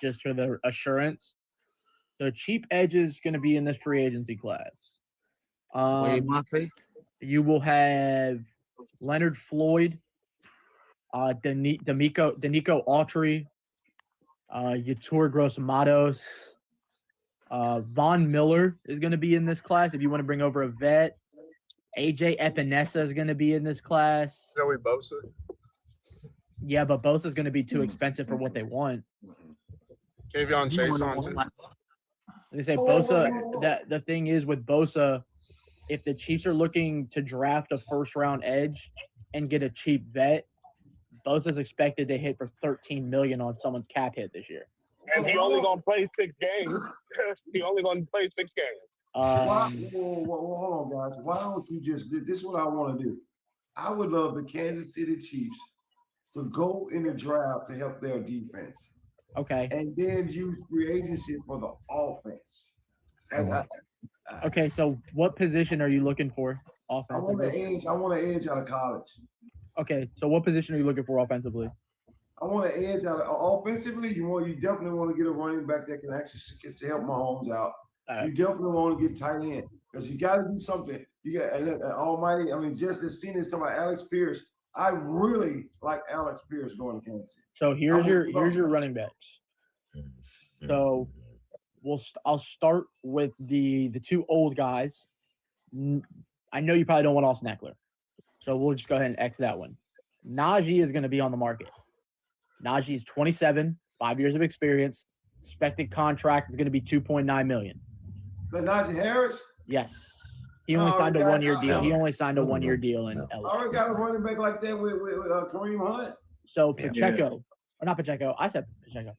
just for the assurance. So cheap edge is going to be in this free agency class. You will have Leonard Floyd, Danico Autry, Yatur Gross-Matos. Von Miller is going to be in this class if you want to bring over a vet. AJ Epinesa is going to be in this class. Joey Bosa. Yeah, but Bosa is going to be too expensive for what they want. K'Von Chase on too. They say Bosa. The thing is with Bosa, if the Chiefs are looking to draft a first-round edge and get a cheap vet, Bosa's expected to hit for $13 million on someone's cap hit this year. And he only gonna play 6 games. He only gonna play 6 games. Hold on, guys. Why don't you just – this is what I want to do. I would love the Kansas City Chiefs to go in the draft to help their defense. Okay. And then use free agency for the offense. Okay, so what position are you looking for offensively? I want an edge out of college. Okay, so what position are you looking for offensively? I want an edge out of offensively. You definitely want to get a running back that can actually get to help Mahomes out. You definitely want to get tight end because you got to do something. You got Almighty. I mean, just as seen as somebody Alex Pierce. I really like Alex Pierce going to Kansas City. So here's your running backs. So I'll start with the 2 old guys. I know you probably don't want Austin Eckler, so we'll just go ahead and X that one. Najee is going to be on the market. Najee is 27, 5 years of experience. Expected contract is going to be $2.9 million. But Najee Harris? Yes. He only signed a 1-year deal. He only signed a 1-year deal in LA. I already got a running back like that with Kareem Hunt. So Pacheco, or not Pacheco, I said Pacheco.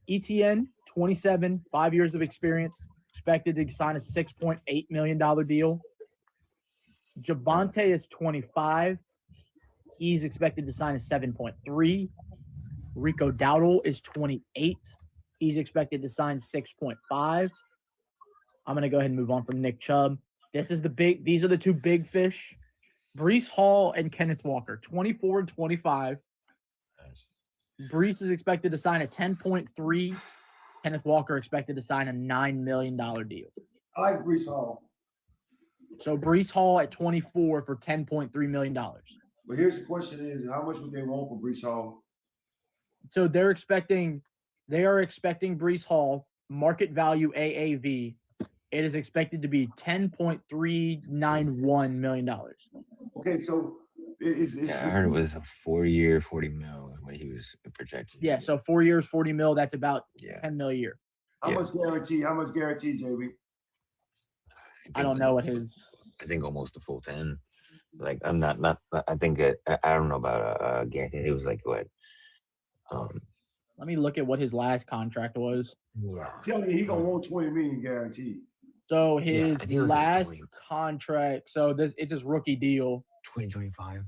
ETN, 27, 5 years of experience, expected to sign a $6.8 million deal. Javonte is 25. He's expected to sign a 7.3. Rico Dowdle is 28. He's expected to sign 6.5. I'm going to go ahead and move on from Nick Chubb. These are the 2 big fish. Breece Hall and Kenneth Walker, 24 and 25. Breece is expected to sign a 10.3. Kenneth Walker expected to sign a $9 million deal. I like Breece Hall. So Breece Hall at 24 for $10.3 million. But here's the question is, how much would they want for Breece Hall? So they are expecting Breece Hall, market value AAV. It is expected to be $10.391 million. Okay, so I heard it was a 4-year, $40 million what he was projected. Yeah, so 4 years, $40 million. That's about $10 million a year. How much guarantee, JB? I don't know what his. I think almost the full 10. Like I'm not. I think I don't know about guarantee. It was like what? Let me look at what his last contract was. Yeah. Tell me he gonna want $20 million guaranteed. So his last contract. So it's his rookie deal. 2025.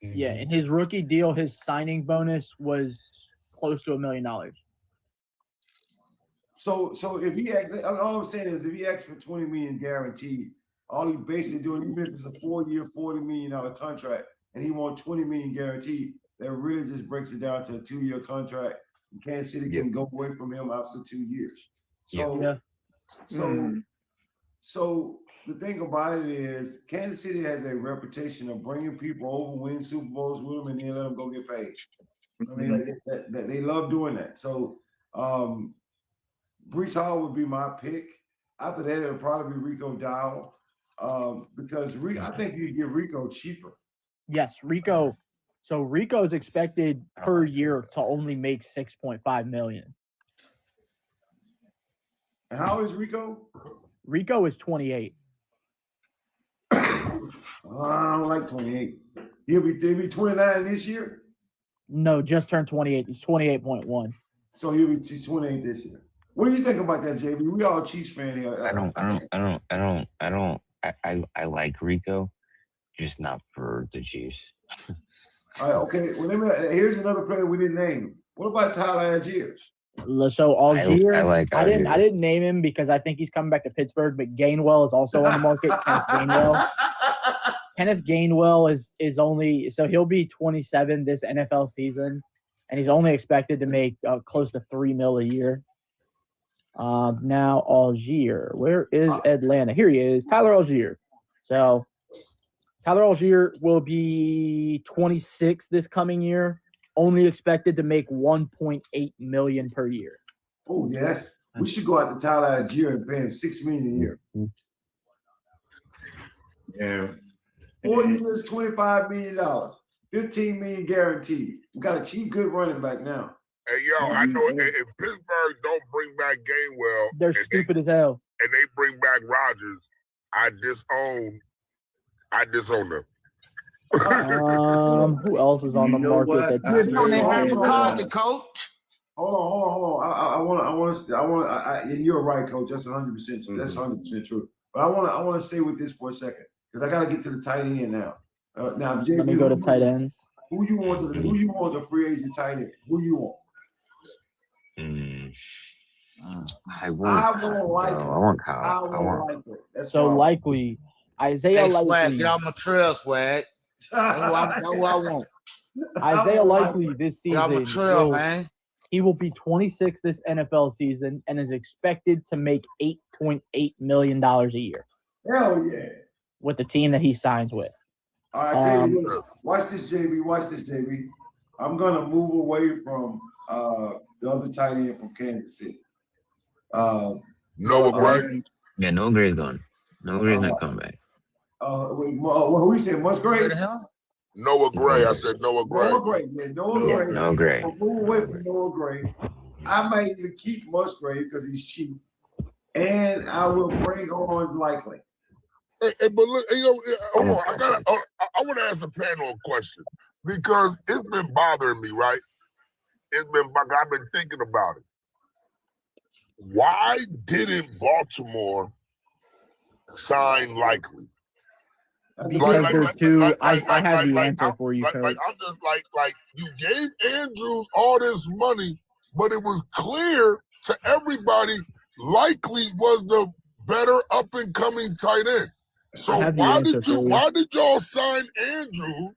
Yeah, in his rookie deal, his signing bonus was close to $1 million. So if he all I'm saying is if he asks for $20 million guaranteed, all he basically doing, even if it's a 4-year, $40 million contract, and he wants $20 million guaranteed, that really just breaks it down to a 2-year contract. And Kansas City can go away from him after 2 years. So the thing about it is Kansas City has a reputation of bringing people over, win Super Bowls with them, and then let them go get paid. I mean, they love doing that. So Breece Hall would be my pick. After that, it'll probably be Rico Dowdle because I think you get Rico cheaper. Yes, Rico. So Rico is expected per year to only make $6.5 million. And how old is Rico? Rico is 28. I don't like 28. He'll be 29 this year. No, just turned 28. He's 28.1. So he's 28 this year. What do you think about that, JB? We all Chiefs fan here. I like Rico, just not for the Chiefs. All right, okay. Well, here's another player we didn't name. What about Tyler Algiers? So Algier, I Algier. didn't name him because I think he's coming back to Pittsburgh, but Gainwell is also on the market. Kenneth Gainwell is only, so he'll be 27 this NFL season. and he's only expected to make close to $3 million a year. Now Algier, where is Atlanta? Here he is, Tyler Algier. So Tyler Algier will be 26 this coming year, only expected to make $1.8 million per year. Oh yes, we should go out to Tyler Algier and pay him $6 million a year. Yeah. 4 years, $25 million, $15 million guaranteed. We got a cheap, good running back now. Hey, yo, I know if Pittsburgh don't bring back Gainwell, They're stupid as hell. And they bring back Rodgers, I disown them. Who else is on the market? That's coach. Hold on. And you're right, coach. That's 100%. That's 100% true. But I want to stay with this for a second because I got to get to the tight end now. Now, JB, let me go to tight ends. Who you want the free agent tight end? Who you want? I want Kyle. That's so likely Isaiah Likely. Get on my trail, Swag. That's what I want. Isaiah Likely this season. Trail, man. He will be 26 this NFL season and is expected to make $8.8 million a year. Hell yeah! With the team that he signs with. All right, tell you what, watch this, JB. I'm gonna move away from the other tight end from Kansas City. Noah Gray. Yeah, Noah Gray's gone. Noah Gray's not coming back. Who you said? Musgrave? Noah Gray. I said Noah Gray. Noah Gray. Gray. Move away from Noah Gray. I might even keep Musgrave because he's cheap, and I will bring on Likely. Hey, but look, hold on. I want to ask the panel a question because it's been bothering me, right? I've been thinking about it. Why didn't Baltimore sign Likely? Because there's two. I have the answer for you, Coach. I'm just like you gave Andrews all this money, but it was clear to everybody Likely was the better up and coming tight end. So why did y'all sign Andrews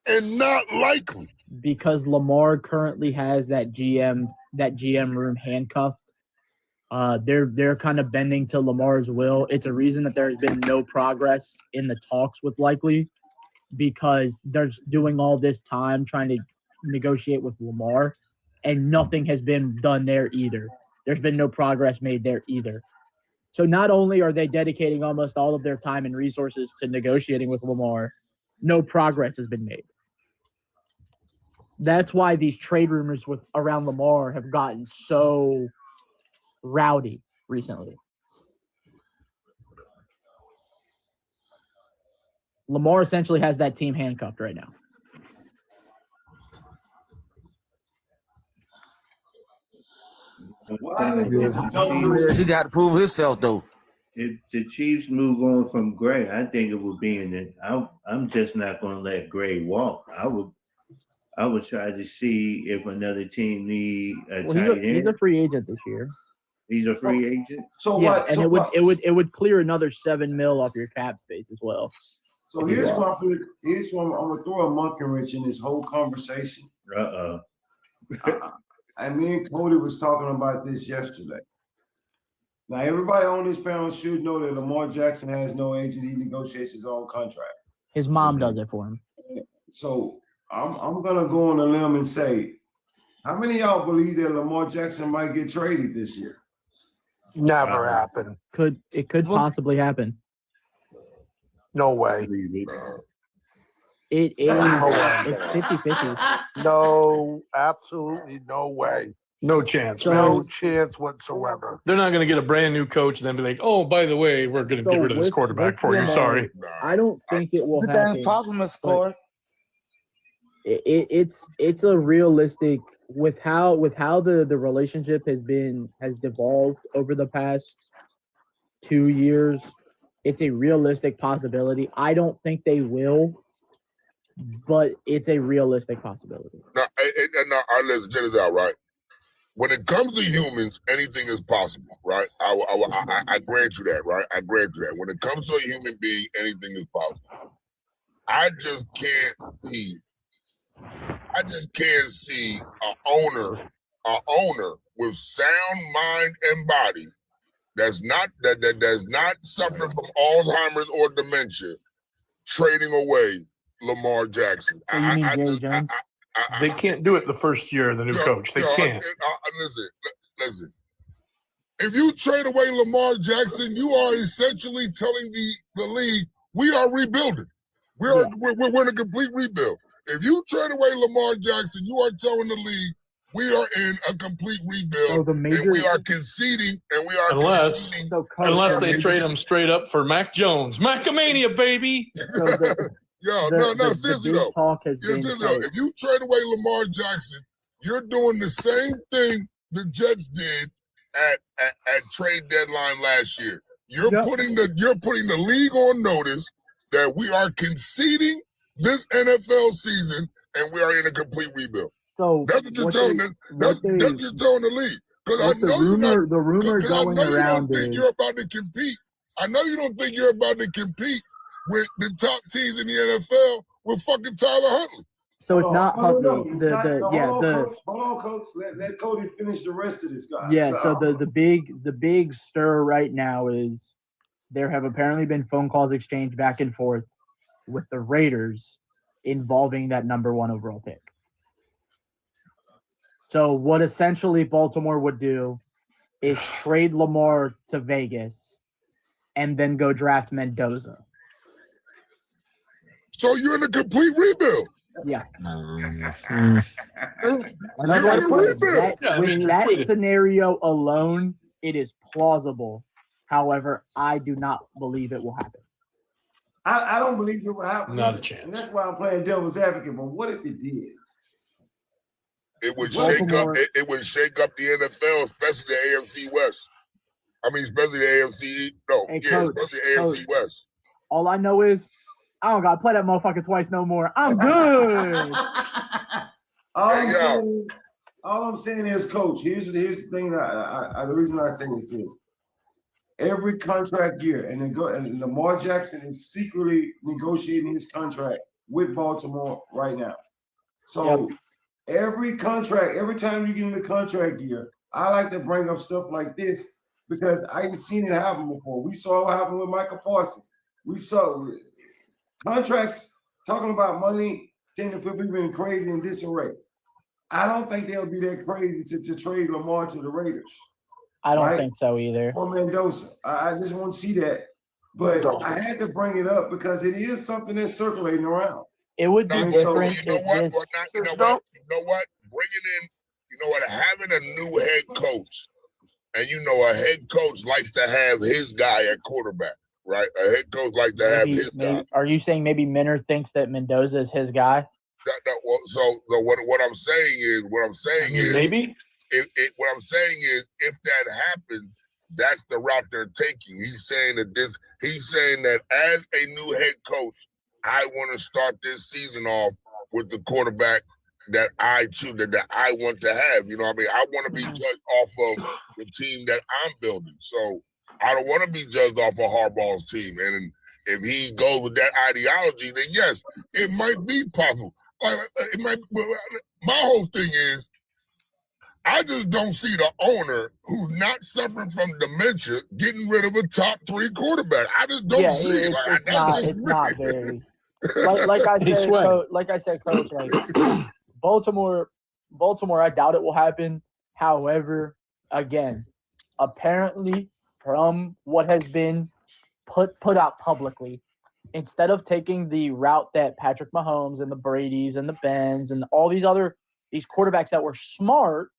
and not Likely? Because Lamar currently has that GM room handcuffed. They're kind of bending to Lamar's will. It's a reason that there's been no progress in the talks with Likely because they're doing all this time trying to negotiate with Lamar, and nothing has been done there either. There's been no progress made there either. So not only are they dedicating almost all of their time and resources to negotiating with Lamar, no progress has been made. That's why these trade rumors around Lamar have gotten so rowdy recently. Lamar essentially has that team handcuffed right now. He got to prove himself, though. If the Chiefs move on from Gray, I think it would be I'm just not going to let Gray walk. I would try to see if another team need a tight end. He's a free agent this year. He's a free agent. So yeah, what? And it would clear another $7 million off your cap space as well. So here's what I'm gonna throw a monkey wrench in this whole conversation. And me and Cody was talking about this yesterday. Now everybody on this panel should know that Lamar Jackson has no agent. He negotiates his own contract. His mom does it for him. So I'm gonna go on a limb and say, how many of y'all believe that Lamar Jackson might get traded this year? Never happen. It could possibly happen. No way. It's 50-50. No, absolutely no way. No chance. So- No chance whatsoever. They're not going to get a brand new coach and then be like, oh, by the way, we're going to get rid of this quarterback for you. Sorry. I don't think it will happen. It's a realistic with how the relationship has devolved over the past 2 years. It's a realistic possibility. I don't think they will, but it's a realistic possibility. Now, listen, check this out, right? When it comes to humans, anything is possible, right? I grant you that, right? I grant you that. When it comes to a human being, anything is possible. I just can't see I just can't see a owner with sound mind and body that's not suffering from Alzheimer's or dementia trading away Lamar Jackson. So you mean Jerry Jones? They can't do it the first year of the new coach. They can't. Listen. If you trade away Lamar Jackson, you are essentially telling the league we are rebuilding. We're in a complete rebuild. If you trade away Lamar Jackson, you are telling the league we are in a complete rebuild, and we are conceding, unless they trade him straight up for Mac Jones, Macamania, baby. Seriously though. If you trade away Lamar Jackson, you're doing the same thing the Jets did at trade deadline last year. You're putting the league on notice that we are conceding this NFL season and we are in a complete rebuild. So that's what you're telling them. That's what you're telling the league. Because I know the rumor going around think you're about to compete. I know you don't think you're about to compete with the top teams in the NFL with fucking Tyler Huntley. So it's not Huntley. Hold on, coach. Let Cody finish the rest of this guy. Yeah. So the big stir right now is there have apparently been phone calls exchanged back and forth with the Raiders involving that number 1 overall pick. So what essentially Baltimore would do is trade Lamar to Vegas and then go draft Mendoza. So you're in a complete rebuild. Yeah. With that scenario alone, it is plausible. However, I do not believe it will happen. I don't believe it will happen. Not a chance. And that's why I'm playing devil's advocate. But what if it did? It would shake up. It would shake up the NFL, especially the AFC West. I mean, especially the AFC. Especially the AFC West. All I know is I don't gotta play that motherfucker twice no more. I'm good. All I'm saying is, Coach. Here's the thing. The reason I say this is every contract year, and Lamar Jackson is secretly negotiating his contract with Baltimore right now. So. Yep. Every contract, every time you get in the contract year, I like to bring up stuff like this because I ain't seen it happen before. We saw what happened with Michael Parsons. We saw contracts talking about money, saying that people have been crazy in disarray. I don't think they'll be that crazy to trade Lamar to the Raiders. I don't think so either. Or Mendoza. I just won't see that. But I had to bring it up because it is something that's circulating around. It would be different. You know what? Bring it in. You know what? Having a new head coach, and a head coach likes to have his guy at quarterback, right? A head coach likes to have his guy. Are you saying maybe Minner thinks that Mendoza is his guy? So what I'm saying is, maybe what I'm saying is, if that happens, that's the route they're taking. He's saying that as a new head coach, I want to start this season off with the quarterback that I choose, that I want to have. You know what I mean? I want to be judged off of the team that I'm building. So I don't want to be judged off of Harbaugh's team. And if he goes with that ideology, then yes, it might be possible. My whole thing is, I just don't see the owner who's not suffering from dementia getting rid of a top 3 quarterback. I just don't see it. It's not very. Like I said, Coach. Like Baltimore. I doubt it will happen. However, again, apparently, from what has been put out publicly, instead of taking the route that Patrick Mahomes and the Bradys and the Bens and all these quarterbacks that were smart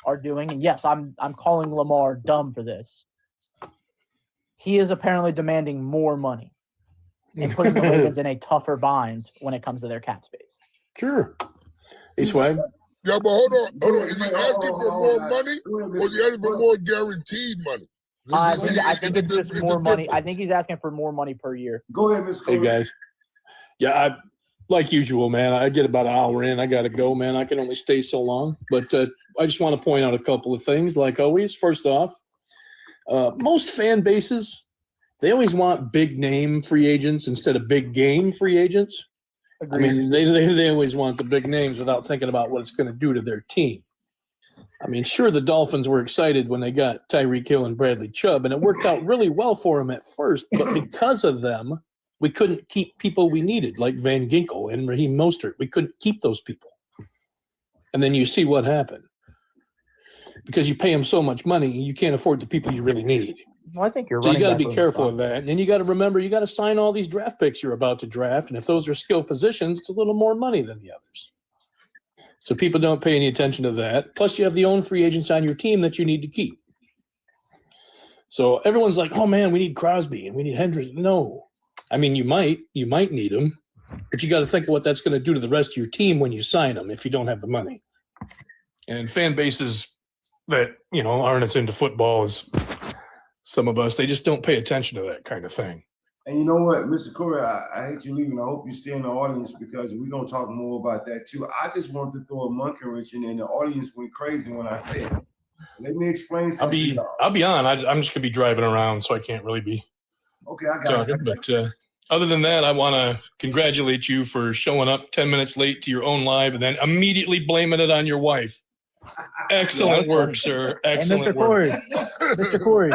are doing, and yes, I'm calling Lamar dumb for this. He is apparently demanding more money and putting the Ravens in a tougher bind when it comes to their cap space. Sure. Hey, Swag. Yeah, but hold on. Is he asking for more money, or is he asking for more guaranteed money? I think it's just more money. I think he's asking for more money per year. Go ahead, Mr. Hey, guys. Yeah, like usual, man, I get about an hour in. I got to go, man. I can only stay so long. But I just want to point out a couple of things, like always. First off, most fan bases, they always want big name free agents instead of big game free agents. I mean, they always want the big names without thinking about what it's going to do to their team. I mean, sure, the Dolphins were excited when they got Tyreek Hill and Bradley Chubb, and it worked out really well for them at first. But because of them, we couldn't keep people we needed, like Van Ginkel and Raheem Mostert. We couldn't keep those people. And then you see what happened. Because you pay them so much money, you can't afford the people you really need. Well, I think you're so you got to running be back careful room of that. And then you got to remember, you got to sign all these draft picks you're about to draft. And if those are skill positions, it's a little more money than the others. So people don't pay any attention to that. Plus, you have the own free agents on your team that you need to keep. So everyone's like, oh, man, we need Crosby and we need Hendricks. No. I mean, you might need them, but you got to think of what that's going to do to the rest of your team when you sign them if you don't have the money. And fan bases that, you know, aren't as into football as some of us, they just don't pay attention to that kind of thing. And you know what, Mr. Corey, I hate you leaving. I hope you stay in the audience because we're going to talk more about that too. I just wanted to throw a monkey wrench in there, and the audience went crazy when I said it. Let me explain something. I'll be on. I'm just going to be driving around, so I can't really be okay, I got talking. But other than that, I want to congratulate you for showing up 10 minutes late to your own live and then immediately blaming it on your wife. Excellent work, sir. Excellent work. Mr. Corey.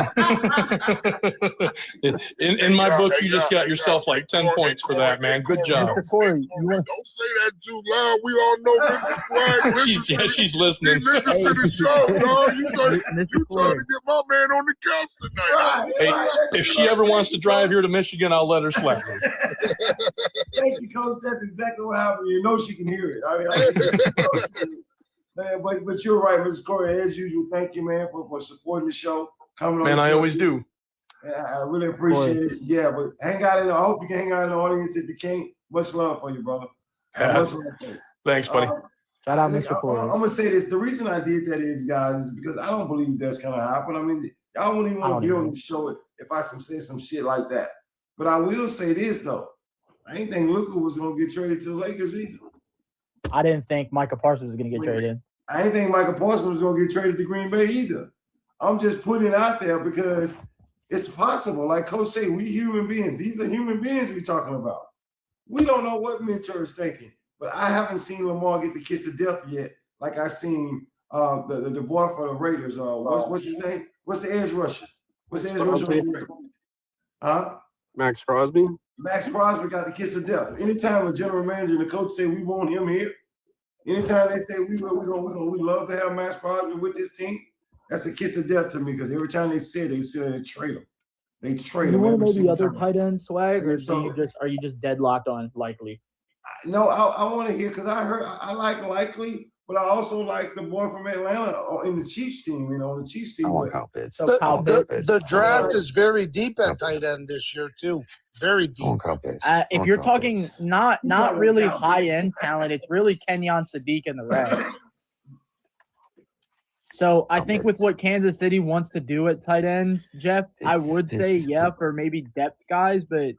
In my book, you just got yourself like 10 points for that, man. Good job. Mr. Corey, don't say that too loud. We all know Mr. Swag. she's listening. He listens to the show, dog. You trying to get my man on the couch tonight. Hey, if she ever wants to drive here to Michigan, I'll let her slap me. Thank you, Coach. That's exactly what happened. You know she can hear it. I mean, man, but you're right, Mr. Corey. As usual, thank you, man, for supporting the show. Coming on. Man, the show. I always do. I really appreciate it. Yeah, but hang out I hope you can hang out in the audience. If you can't, much love for you, brother. Much love for you. Thanks, buddy. Shout out, Mr. Corey. I'm gonna say this. The reason I did that is, guys, is because I don't believe that's gonna happen. I mean, y'all won't even want to be on the show if I say some shit like that. But I will say this though. I ain't think Luka was gonna get traded to the Lakers either. I didn't think Micah Parsons was gonna get traded. I didn't think Michael Parsons was gonna get traded to Green Bay either. I'm just putting it out there because it's possible. Like Coach say, we human beings. These are human beings we're talking about. We don't know what mentor is thinking, but I haven't seen Lamar get the kiss of death yet. Like I seen the boy for the Raiders. What's his name? What's the edge rusher? What's the edge rusher? Huh? Max Crosby. Max Crosby got the kiss of death. Anytime a general manager and the coach say we want him here, anytime they say we love to have Max Crosby with this team, that's a kiss of death to me because every time they trade him. They trade him. You want maybe other tight end swag, or are you just deadlocked on Likely? No, I want to hear because I like Likely, but I also like the boy from Atlanta in the Chiefs team. You know, the Chiefs team. I want Kyle Pitts. The draft is very deep at tight end this year too. Very deep. If you're talking not really high end talent, it's really Kenyon Sadiq and the rest. So I think with what Kansas City wants to do at tight ends, Jeff, I would say for maybe depth guys, but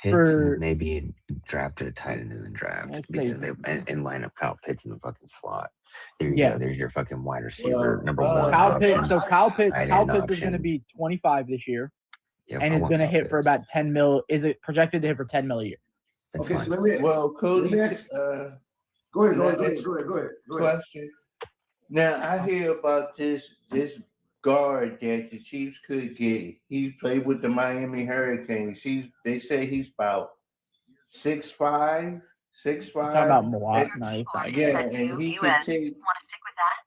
for maybe drafted a tight end in the draft because they and line up Kyle Pitts in the fucking slot. There you go. There's your fucking wide receiver number one. Kyle Pitts is going to be 25 this year. Yep, and it's going to hit for about 10 mil. Is it projected to hit for 10 mil a year? That's fine. So Cody, go ahead. Question. Now I hear about this guard that the Chiefs could get. He played with the Miami Hurricanes. They say he's about 6'5". Talking about Milwaukee. Yeah, and he could take. Want to stick with that?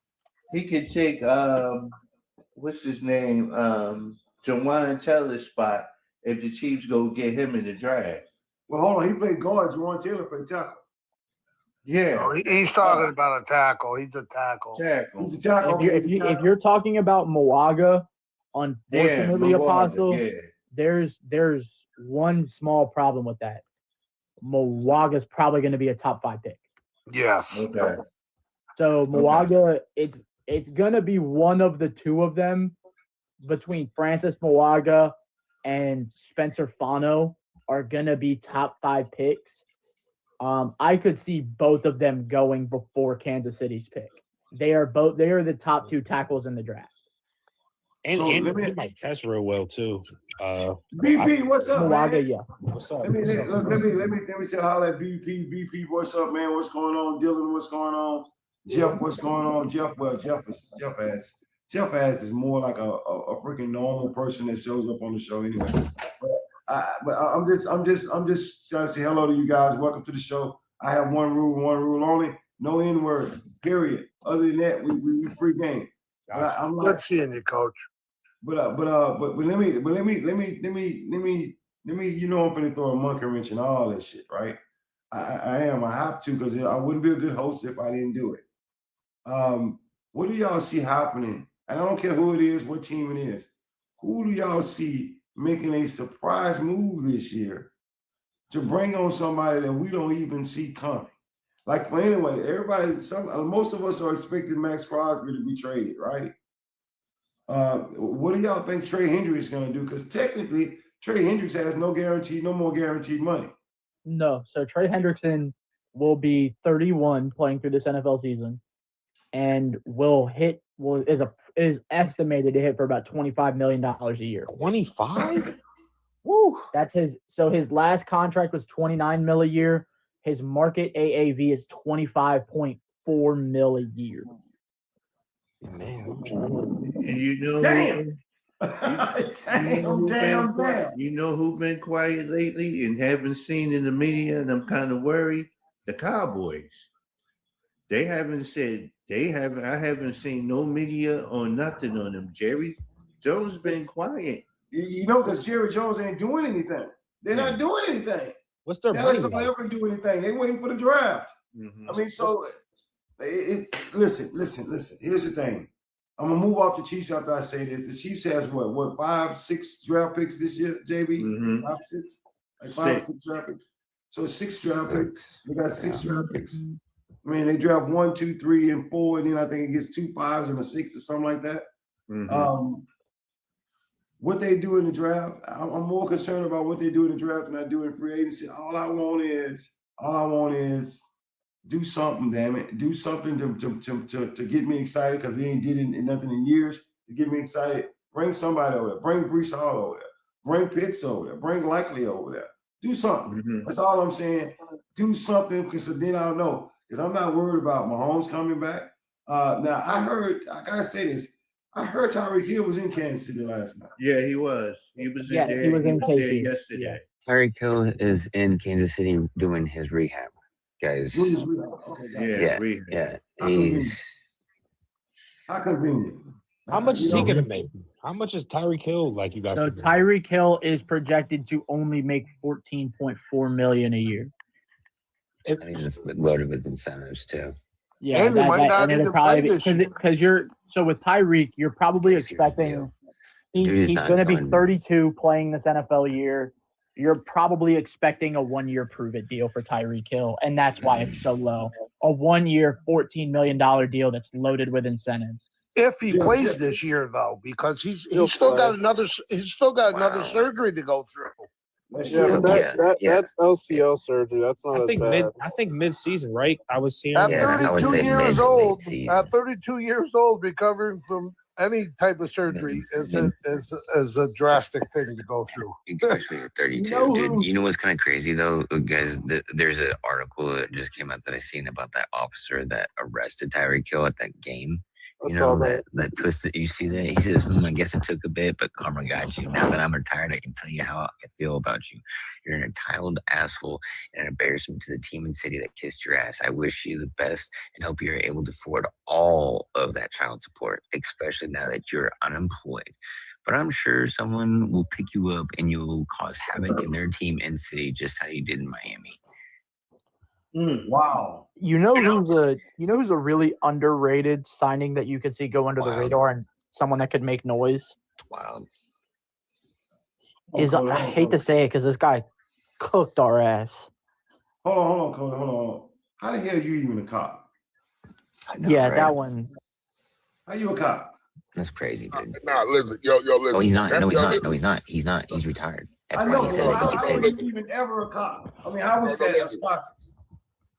He could take what's his name? Jawan Taylor's spot if the Chiefs go get him in the draft. Well, hold on. He played guard. Jawan Taylor played tackle. Yeah. No, he's talking about a tackle. He's a tackle. He's a tackle. If you're talking about Milwaukee, unfortunately, Apostle, there's one small problem with that. Milwaukee's probably going to be a top 5 pick. Yes. Okay. So Milwaukee, it's going to be one of the two of them between Francis Milwaukee and Spencer Fano are going to be top 5 picks. I could see both of them going before Kansas City's pick. They are the top 2 tackles in the draft. And So he let me might test real well too. BP, what's up, man? Yeah. What's up? Let me say holla at BP. BP, what's up, man? What's going on? Dylan, what's going on? Jeff, what's going on? Jeff is more like a freaking normal person that shows up on the show anyway. But I'm just trying to say hello to you guys. Welcome to the show. I have one rule only: no N-word. Period. Other than that, we free game. Gotcha. I'm Good seeing you, Coach. But let me, you know, I'm finna throw a monkey wrench and all that shit, right? I have to, because I wouldn't be a good host if I didn't do it. What do y'all see happening? And I don't care who it is, what team it is. Who do y'all see making a surprise move this year to bring on somebody that we don't even see coming? Like, for anyway, most of us are expecting Max Crosby to be traded, right? What do y'all think Trey Hendricks is going to do? Because technically, Trey Hendricks has no more guaranteed money. No. So Trey Hendrickson will be 31 playing through this NFL season, and is estimated to hit for about $25 million a year. 25? Woo! That's his. So his last contract was $29 million a year. His market AAV is $25.4 million a year. Man, And you know, damn. You know who's been quiet lately and haven't seen in the media, and I'm kind of worried? The Cowboys. I haven't seen no media or nothing on them. Jerry Jones been quiet. You know, because Jerry Jones ain't doing anything. They're not doing anything. what's their Dallas money? don't ever do anything. They waiting for the draft. Mm-hmm. I mean, so listen. Here's the thing. I'm gonna move off the Chiefs after I say this. The Chiefs has what 5, 6 draft picks this year, JB? Mm-hmm. 5, 6? Like 5 or 6 draft picks. So 6 draft picks. They got 6 draft picks. I mean, they draft 1, 2, 3, and 4, and then I think it gets 2 5s and a 6 or something like that. Mm-hmm. What they do in the draft, I'm more concerned about what they do in the draft than I do in free agency. All I want is do something, damn it. Do something to get me excited, because they ain't did nothing in years to get me excited. Bring somebody over there. Bring Breece Hall over there. Bring Pitts over there. Bring Likely over there. Do something. Mm-hmm. That's all I'm saying. Do something, because then I'll know. Because I'm not worried about Mahomes coming back. Now, I gotta say this. I heard Tyreek Hill was in Kansas City last night. Yeah, he was. He was in there. He was in there KC. yesterday. Tyreek Hill is in Kansas City doing his rehab, guys. Yeah. How convenient. How much is he gonna make? How much is Tyreek Hill like you guys? So Tyreek Hill is projected to only make $14.4 million a year. I think that's loaded with incentives too. Yeah, and they might not even play this year. Because with Tyreek, you're probably expecting he's going to be 32 playing this NFL year. You're probably expecting a 1-year prove-it deal for Tyreek Hill, and that's why it's so low. A 1-year, $14 million deal that's loaded with incentives. If he plays this year, though, because he's still got another surgery to go through. Yeah, but that's LCL surgery. That's not as bad. I think mid-season, right? I was seeing at 32 years old. At 32 years old, recovering from any type of surgery is a drastic thing to go through. Especially at 32, dude. You know what's kind of crazy though, guys? There's an article that just came out that I seen about that officer that arrested Tyreek Hill at that game. You know, that twist that you see that? He says, I guess it took a bit, but karma got you. Now that I'm retired, I can tell you how I feel about you. You're an entitled asshole and an embarrassment to the team and city that kissed your ass. I wish you the best and hope you're able to afford all of that child support, especially now that you're unemployed. But I'm sure someone will pick you up and you'll cause havoc in their team and city, just how you did in Miami. Wow. You know who's a really underrated signing that you could see go under the radar and someone that could make noise? Wow. I hate to say it because this guy cooked our ass. Hold on, Cody. Hold on. How the hell are you even a cop? I know, yeah, right? That one. How you a cop? That's crazy, dude. Nah, listen, yo, listen. Oh, he's not. No, he's not. No, he's not. He's not. He's retired. That's why he said that he could say this. Even ever a cop? I mean, how was that possible?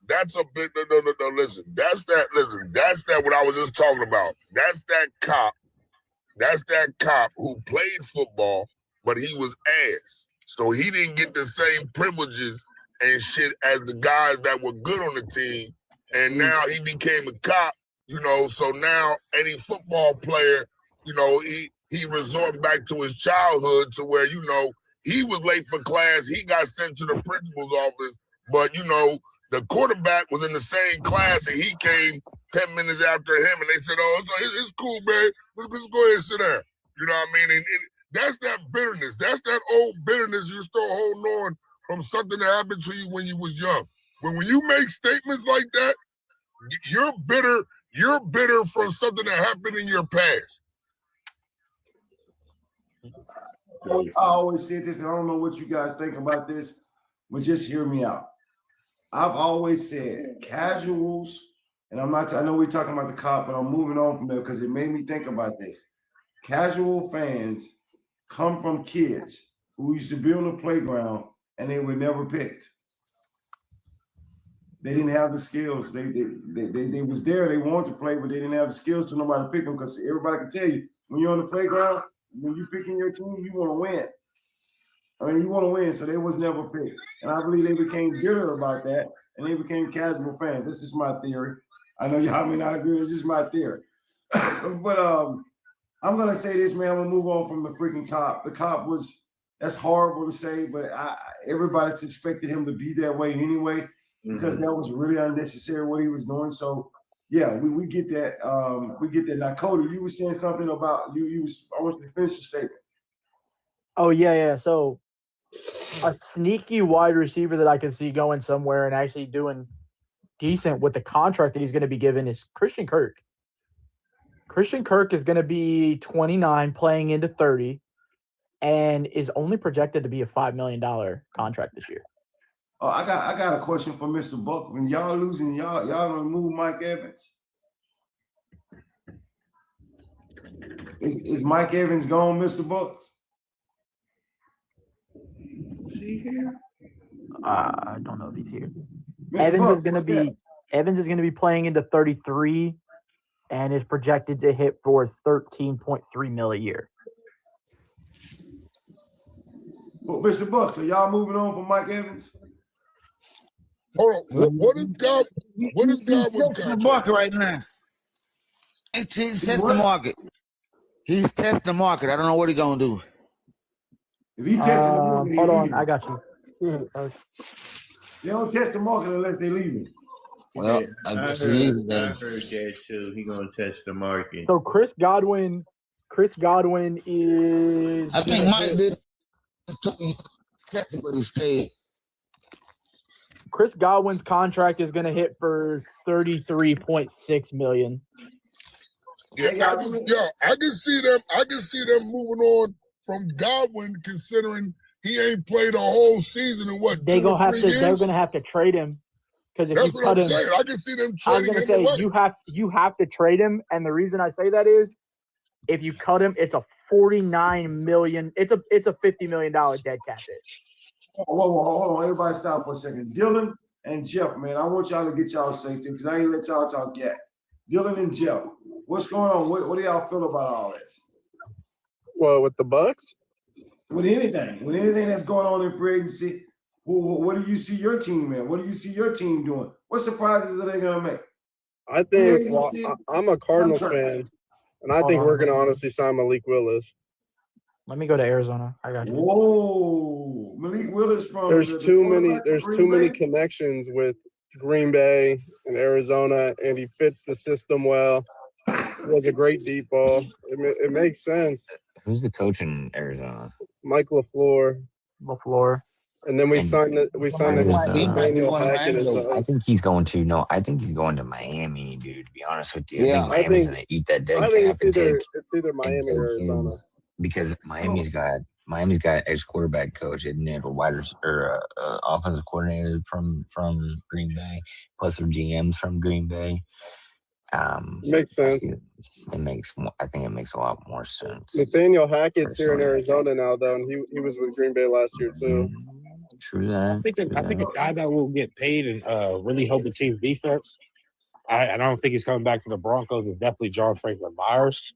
That's a bit. No. Listen. That's that. Listen. That's that. What I was just talking about. That's that cop that's that cop who played football, but he was ass. So he didn't get the same privileges and shit as the guys that were good on the team. And now he became a cop, you know, so now any football player, you know, he resorted back to his childhood to where, you know, he was late for class. He got sent to the principal's office. But, you know, the quarterback was in the same class and he came 10 minutes after him. And they said, oh, it's cool, man. Let's go ahead and sit down. You know what I mean? And that's that bitterness. That's that old bitterness you're still holding on from something that happened to you when you was young. When you make statements like that, you're bitter. You're bitter from something that happened in your past. I always say this, and I don't know what you guys think about this, but just hear me out. I've always said casuals, and I know we're talking about the cop, but I'm moving on from there because it made me think about this. Casual fans come from kids who used to be on the playground and they were never picked. They didn't have the skills. They was there. They wanted to play, but they didn't have the skills to nobody pick them because everybody can tell you when you're on the playground, when you're picking your team, you want to win. I mean, you want to win, so they was never picked. And I believe they became bitter about that, and they became casual fans. This is my theory. I know y'all may not agree. This is my theory. But I'm going to say this, man. I'm going to move on from the freaking cop. The cop was, that's horrible to say, but everybody's expected him to be that way anyway because that was really unnecessary what he was doing. So, yeah, we get that. We get that. Now, Cody, you were saying something about I want you to finish your statement. Oh, yeah. So, a sneaky wide receiver that I can see going somewhere and actually doing decent with the contract that he's going to be given is Christian Kirk. Christian Kirk is going to be 29, playing into 30, and is only projected to be a $5 million contract this year. Oh, I got a question for Mr. Buck. When y'all losing, y'all gonna move Mike Evans? Is Mike Evans gone, Mr. Bucks? Is he here? I don't know if he's here. Mr. Evans Buck, is gonna be playing into 33, and is projected to hit for $13.3 million a year. Well, Mr. Bucks, are y'all moving on from Mike Evans? Hold on. What is Godwin's the market right now? He's testing the market. He's testing the market. I don't know what he's gonna do. If he tests the market, hold on, I got you. They don't test the market unless they leave it. Well, I heard that too. He's gonna test the market. So Chris Godwin is. I think Mike did. But he stayed. Chris Godwin's contract is going to hit for $33.6 million. Yeah, I can see them. I can see them moving on from Godwin, considering he ain't played a whole season in what? They're 2 or 3 years? They're going to have to trade him because if that's you what cut I'm him, saying. I can see them trading him say away. you have to trade him, and the reason I say that is if you cut him, it's a $49 million. It's a $50 million dead cap hit. Whoa, hold on. Everybody stop for a second. Dylan and Jeff, man, I want y'all to get y'all safety because I ain't let y'all talk yet. Dylan and Jeff, what's going on? What do y'all feel about all this? Well, with the Bucks? With anything that's going on in free agency, what do you see your team in? What do you see your team doing? What surprises are they going to make? I think I'm a Cardinals fan, and I think we're going to honestly sign Malik Willis. Let me go to Arizona. I got you. Whoa, Malik Willis from. There's too many connections with Green Bay and Arizona, and he fits the system well. He has a great deep ball. It makes sense. Who's the coach in Arizona? Mike LaFleur. And then we signed Nathaniel Hackett as the I think he's going to Miami, dude. To be honest with you, Yeah, I think Miami's going to eat that dead cap. It's either Miami or Arizona. Because Miami's got ex-quarterback coach, isn't it? Or offensive coordinator from Green Bay, plus their GMs from Green Bay. Makes sense. I think it makes a lot more sense. Nathaniel Hackett's here in Arizona now, though, and he was with Green Bay last year too. True that. I think a guy that will get paid and really help the team defense. I don't think he's coming back for the Broncos. Is definitely John Franklin Myers.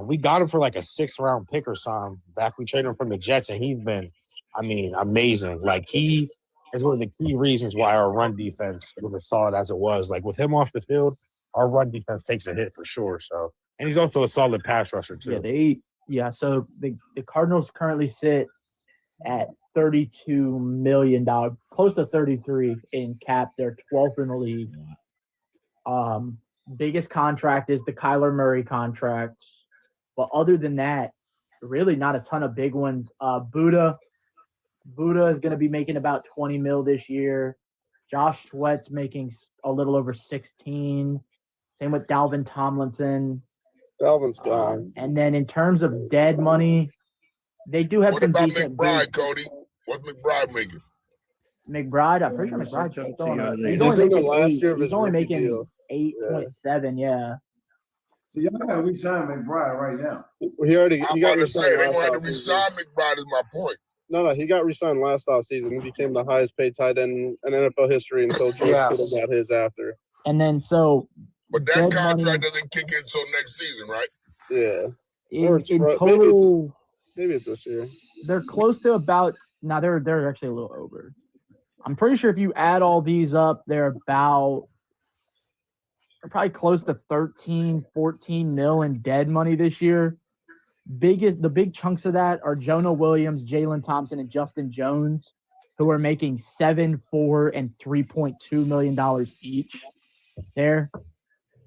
We got him for like a 6th-round pick or something. Back we traded him from the Jets, and he's been, amazing. Like, he is one of the key reasons why our run defense was as solid as it was. Like, with him off the field, our run defense takes a hit for sure. So, and he's also a solid pass rusher too. So the Cardinals currently sit at $32 million, close to 33 in cap. They're 12th in the league. Biggest contract is the Kyler Murray contract. But other than that, really not a ton of big ones. Buddha is going to be making about 20 mil this year. Josh Sweat's making a little over 16. Same with Dalvin Tomlinson. Dalvin's gone. And then in terms of dead money, they do have some decent. What about McBride, Cody? What's McBride making? McBride, I'm pretty sure McBride's still on a. He's only making last year of his only making deal. 8.7, yeah. So y'all gotta re-sign McBride right now. He got re-signed. They gonna have to re-sign McBride. Is my point. No, he got re-signed last offseason. He became the highest paid tight end in NFL history until George Kittle got his after. And then but that contract doesn't kick in until next season, right? Yeah. In total, maybe it's this year. They're close to about. Now they're actually a little over. I'm pretty sure if you add all these up, they're probably close to 13, 14 mil in dead money this year. The big chunks of that are Jonah Williams, Jalen Thompson, and Justin Jones, who are making $7, $4, and $3.2 million each there.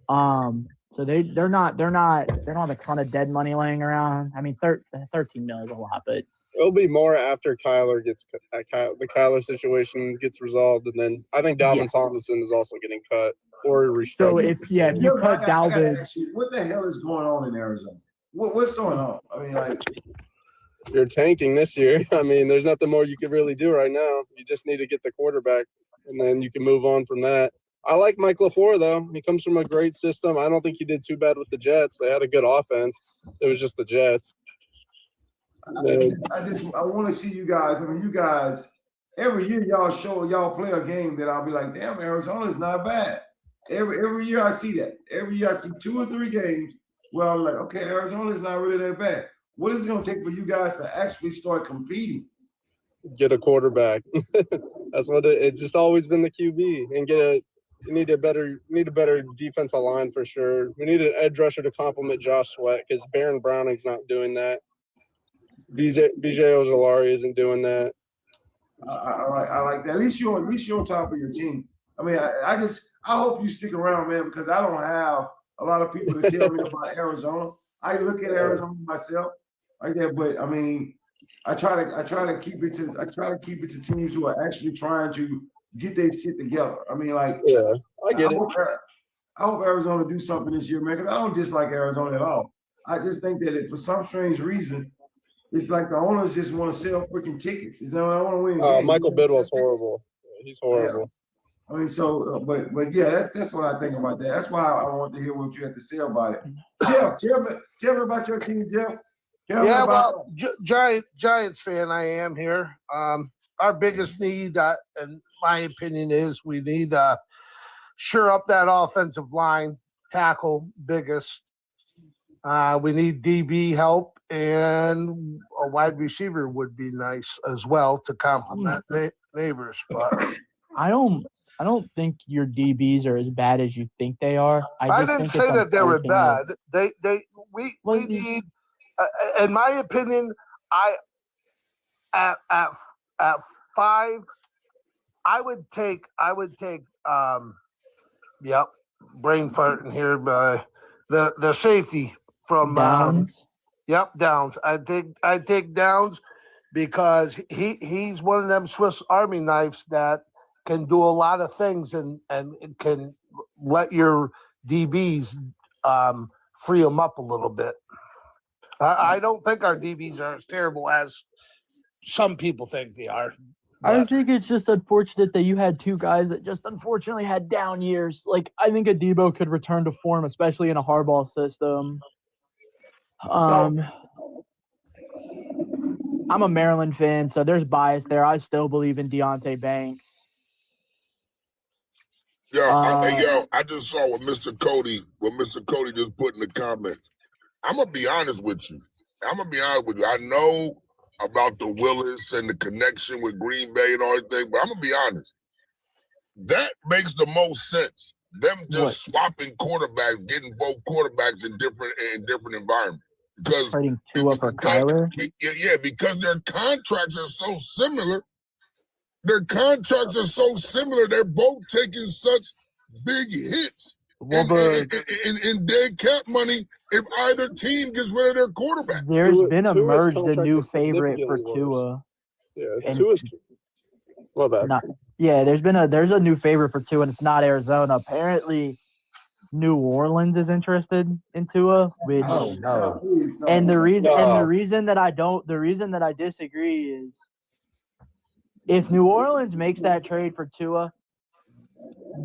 So they don't have a ton of dead money laying around. I mean, 13 mil is a lot, but it'll be more after the Kyler situation gets resolved, and then I think Dalvin Tomlinson is also getting cut or restructured. So if you cut Dalvin, what the hell is going on in Arizona? What's going on? I mean, like, you're tanking this year. I mean, there's nothing more you could really do right now. You just need to get the quarterback, and then you can move on from that. I like Mike LaFleur, though. He comes from a great system. I don't think he did too bad with the Jets. They had a good offense. It was just the Jets. I want to see you guys. I mean, you guys, every year y'all play a game that I'll be like, damn, Arizona's not bad. Every year I see that. Every year I see 2 or 3 games where I'm like, okay, Arizona's not really that bad. What is it going to take for you guys to actually start competing? Get a quarterback. That's what it's just always been the QB, and you need a better defensive line for sure. We need an edge rusher to complement Josh Sweat because Baron Browning's not doing that. BJ Ojolari isn't doing that. I like that. At least you're on top of your team. I mean, I hope you stick around, man, because I don't have a lot of people to tell me about Arizona. I look at Arizona myself like that, but I mean, I try to keep it to teams who are actually trying to get their shit together. I mean, like, yeah, I get it. I hope Arizona do something this year, man, because I don't dislike Arizona at all. I just think that for some strange reason, it's like the owners just want to sell freaking tickets. You know, I want to win. Michael Bidwell's horrible. He's horrible. Yeah. I mean, so, but yeah, that's what I think about that. That's why I want to hear what you have to say about it. Jeff, tell me about your team, Jeff. Giants fan I am here. Our biggest need, in my opinion, is we need shore up that offensive line, tackle, biggest. We need DB help, and a wide receiver would be nice as well to complement neighbors. But I don't think your DBs are as bad as you think they are. I didn't say that they were bad. We need, in my opinion, at 5, I would take brain farting here, but the safety from Downs. Downs. I take Downs because he's one of them Swiss Army knives that can do a lot of things and can let your DBs free them up a little bit. I don't think our DBs are as terrible as some people think they are. I think it's just unfortunate that you had 2 guys that just unfortunately had down years. Like, I think Adebo could return to form, especially in a Harbaugh system. I'm a Maryland fan, so there's bias there. I still believe in Deontay Banks. I just saw what Mr. Cody just put in the comments. I'm gonna be honest with you. I know about the Willis and the connection with Green Bay and all that thing, but I'm gonna be honest. That makes the most sense. Them just swapping quarterbacks, getting both quarterbacks in different environments. Because trading Tua for Kyler. Yeah, because their contracts are so similar. They're both taking such big hits in dead cap money if either team gets rid of their quarterback. There's been emerged a new favorite for Tua. Yeah, Tua's. My bad. There's a new favorite for Tua, and it's not Arizona. Apparently, New Orleans is interested in Tua. Which, and the reason that I disagree is if New Orleans makes that trade for Tua,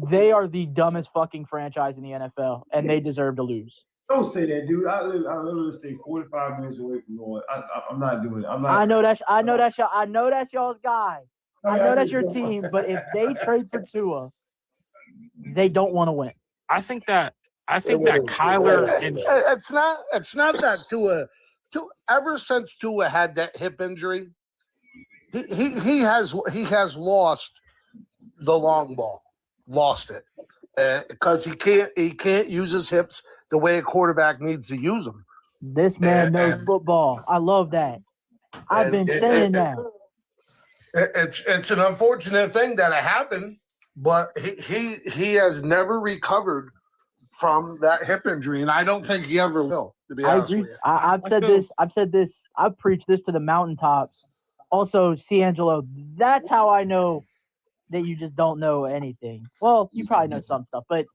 they are the dumbest fucking franchise in the NFL, and they deserve to lose. Don't say that, dude. I literally stay 45 minutes away from New Orleans. I'm not doing it. I'm not. I know that's y'all's guy. I know that's your team, but if they trade for Tua, they don't want to win. I think that Kyler and it's not that Tua ever since Tua had that hip injury, he has lost the long ball, lost it because he can't use his hips the way a quarterback needs to use them. This man knows football. I love that. I've been saying that. It's an unfortunate thing that it happened, but he has never recovered from that hip injury, and I don't think he ever will. To be honest with you, I've said this. I've preached this to the mountaintops. Also, Ciangelo, that's how I know that you just don't know anything. Well, you probably know some stuff, but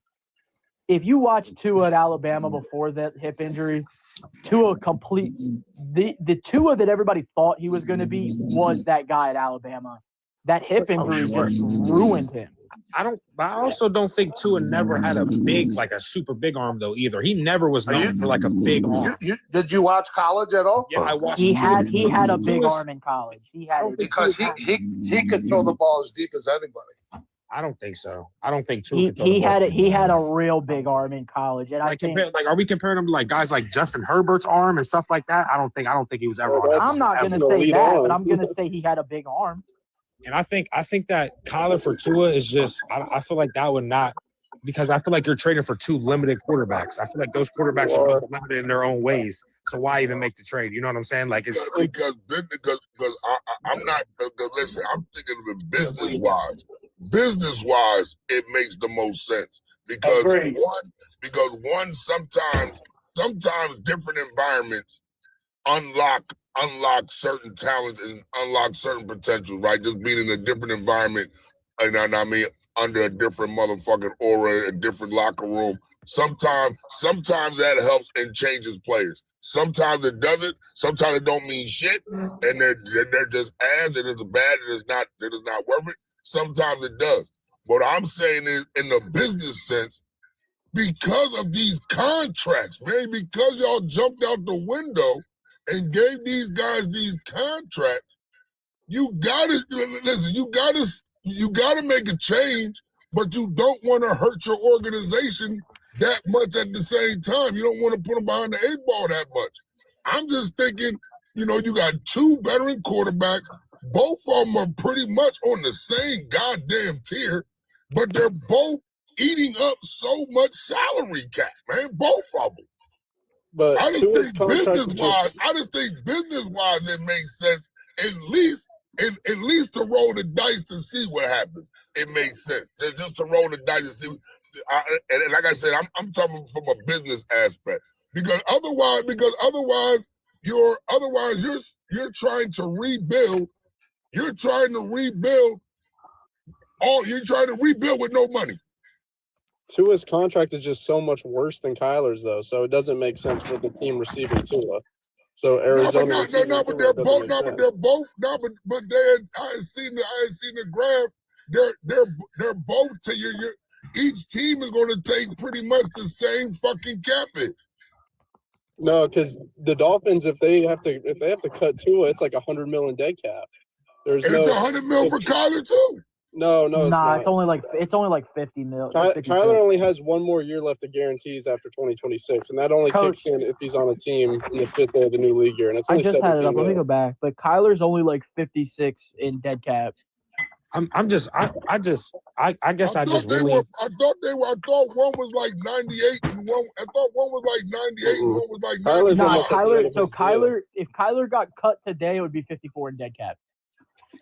if you watch Tua at Alabama before that hip injury, Tua the Tua that everybody thought he was going to be was that guy at Alabama. That hip injury just ruined him. I also don't think Tua never had a super big arm though either. He never was known for like a big arm. Did you watch college at all? Yeah, I watched. He had a big arm in college. He had because he could throw the ball as deep as anybody. I don't think so. I don't think Tua. He had a real big arm in college, and are we comparing him to like guys like Justin Herbert's arm and stuff like that? I don't think he was ever. I'm not going to say that, but I'm going to say he had a big arm. And I think that Kyler for Tua is just. I feel like that would not, because I feel like you're trading for two limited quarterbacks. I feel like those quarterbacks are both limited in their own ways. So why even make the trade? You know what I'm saying? Like it's because I'm not. Listen, I'm thinking of it business wise. Business wise, it makes the most sense because sometimes different environments unlock certain talent and unlock certain potential, right? Just being in a different environment, and I mean under a different motherfucking aura, a different locker room. Sometimes that helps and changes players. Sometimes it doesn't. Sometimes it don't mean shit, and they're just ass, and it's bad, and it's not worth it. Sometimes it does. What I'm saying is, in the business sense, because of these contracts, man, because y'all jumped out the window and gave these guys these contracts, you gotta listen. You gotta make a change, but you don't want to hurt your organization that much at the same time. You don't want to put them behind the 8-ball that much. I'm just thinking, you got two veteran quarterbacks. Both of them are pretty much on the same goddamn tier, but they're both eating up so much salary cap, man. Both of them. But I just think business-wise, it makes sense. At least to roll the dice to see what happens. It makes sense. Just to roll the dice to see. And like I said, I'm talking from a business aspect. Because otherwise you're trying to rebuild. You're trying to rebuild with no money. Tua's contract is just so much worse than Kyler's, though, so it doesn't make sense for the team receiving Tua. So Arizona, I had seen the graph. They're both to you. Each team is going to take pretty much the same fucking cap hit. No, because the Dolphins, if they have to cut Tua, it's like $100 million dead cap. It's $100 million for Kyler too. No, it's Nah, not. it's only like 50 mil. Kyler only has one more year left of guarantees after 2026, and that only kicks in if he's on a team in the 5th day of the new league year. And it's I only just had it 17 up. Let me mil. go back. But Kyler's only like 56 in dead cap. I guess I just really. I thought one was like 98 and one. I thought one was like 98 and one was like 99. Nah, Kyler. So Kyler, if Kyler got cut today, it would be 54 in dead cap.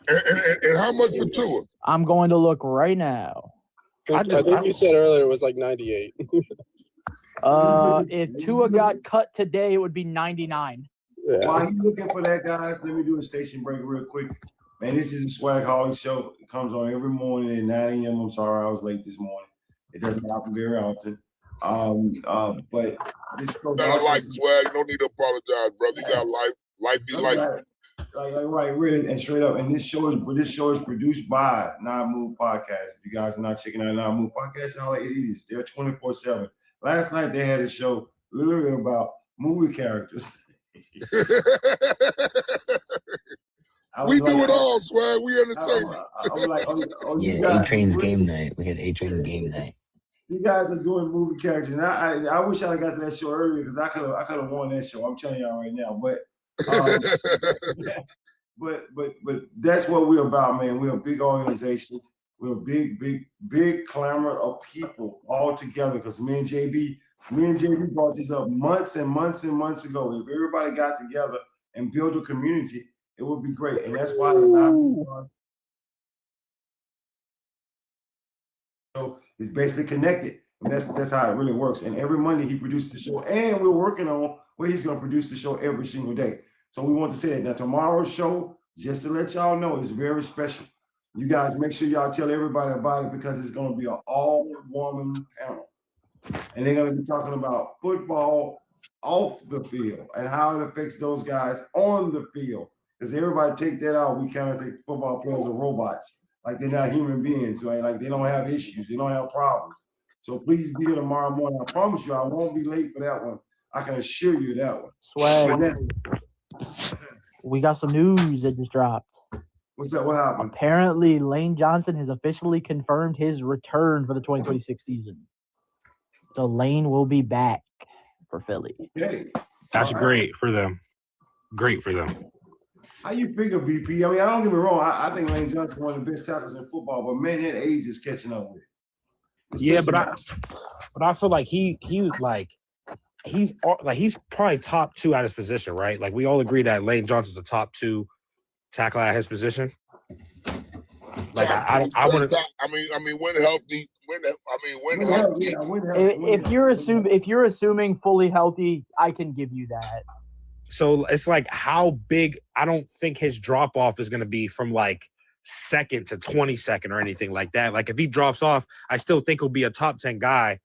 And how much for Tua? I'm going to look right now. I think you said earlier it was like 98. If Tua got cut today, it would be 99. Yeah. While you looking for that, guys, let me do a station break real quick. Man, this is the SwagHollic show. It comes on every morning at 9 a.m. I'm sorry I was late this morning. It doesn't happen very often. But this show better like Swag. You don't need to apologize, brother. You got life. Life be life. Right, really, and straight up. And this show is produced by Non-Move Podcast. If you guys are not checking out Non-Move Podcast, y'all are idiots. They're 24/7. Last night they had a show literally about movie characters. We do it all, Swag. We entertain. A-Train's game night. We had A-Train's game night. You guys are doing movie characters, and I wish I got to that show earlier because I could have won that show. I'm telling y'all right now, but that's what we're about, man. We're a big organization. We're a big clamor of people all together. Because me and JB brought this up months and months and months ago. If everybody got together and built a community, it would be great. And that's why the show is basically connected. And that's how it really works. And every Monday he produces the show, and we're working on where he's going to produce the show every single day. So we want to say that. Now, tomorrow's show, just to let y'all know, is very special. You guys make sure y'all tell everybody about it because it's going to be an all-woman panel. And they're going to be talking about football off the field and how it affects those guys on the field. Because everybody take that out, we kind of think football players are robots. Like they're not human beings, right? Like they don't have issues. They don't have problems. So please be here tomorrow morning. I promise you I won't be late for that one. I can assure you that one. Swag. We got some news that just dropped. What's that? What happened? Apparently, Lane Johnson has officially confirmed his return for the 2026 season. So Lane will be back for Philly. Hey, that's great for them. Great for them. How you figure, BP? I mean, I don't get me wrong. I think Lane Johnson one of the best tackles in football, but man, that age is catching up with it. Yeah, but I feel like he's probably top two at his position, right? Like we all agree that Lane Johnson's the top two tackle at his position. Like I wouldn't. I mean, when healthy. When healthy. If you're assuming fully healthy, I can give you that. So it's like how big? I don't think his drop off is going to be from like second to 22nd or anything like that. Like if he drops off, I still think he'll be a top 10 guy.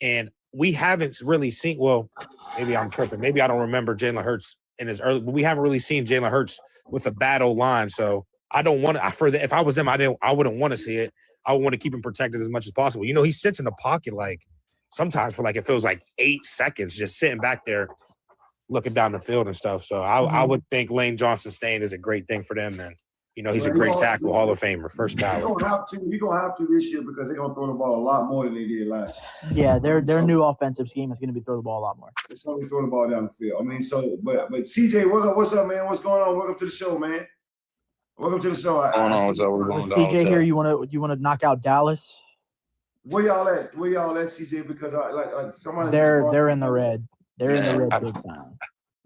And we haven't really seen. Well, maybe I'm tripping. Maybe I don't remember Jalen Hurts in his early. But we haven't really seen Jalen Hurts with a bad O-line. So I don't want to. If I was him, I wouldn't want to see it. I would want to keep him protected as much as possible. You know, he sits in the pocket like sometimes for like it feels like 8 seconds just sitting back there looking down the field and stuff. So I would think Lane Johnson staying is a great thing for them. And, you know, he's a great tackle, Hall of Famer, first ballot. You're going to have to this year because they're going to throw the ball a lot more than they did last Yeah, year. their new offensive scheme is going to be throw the ball a lot more. It's going to be throwing the ball down the field. I mean, so, but CJ, what's up, man? What's going on? Welcome to the show, man. Welcome to the show. CJ here. You want to knock out Dallas? Where y'all at, CJ? Because like somebody. They're in the red. They're in the red big time.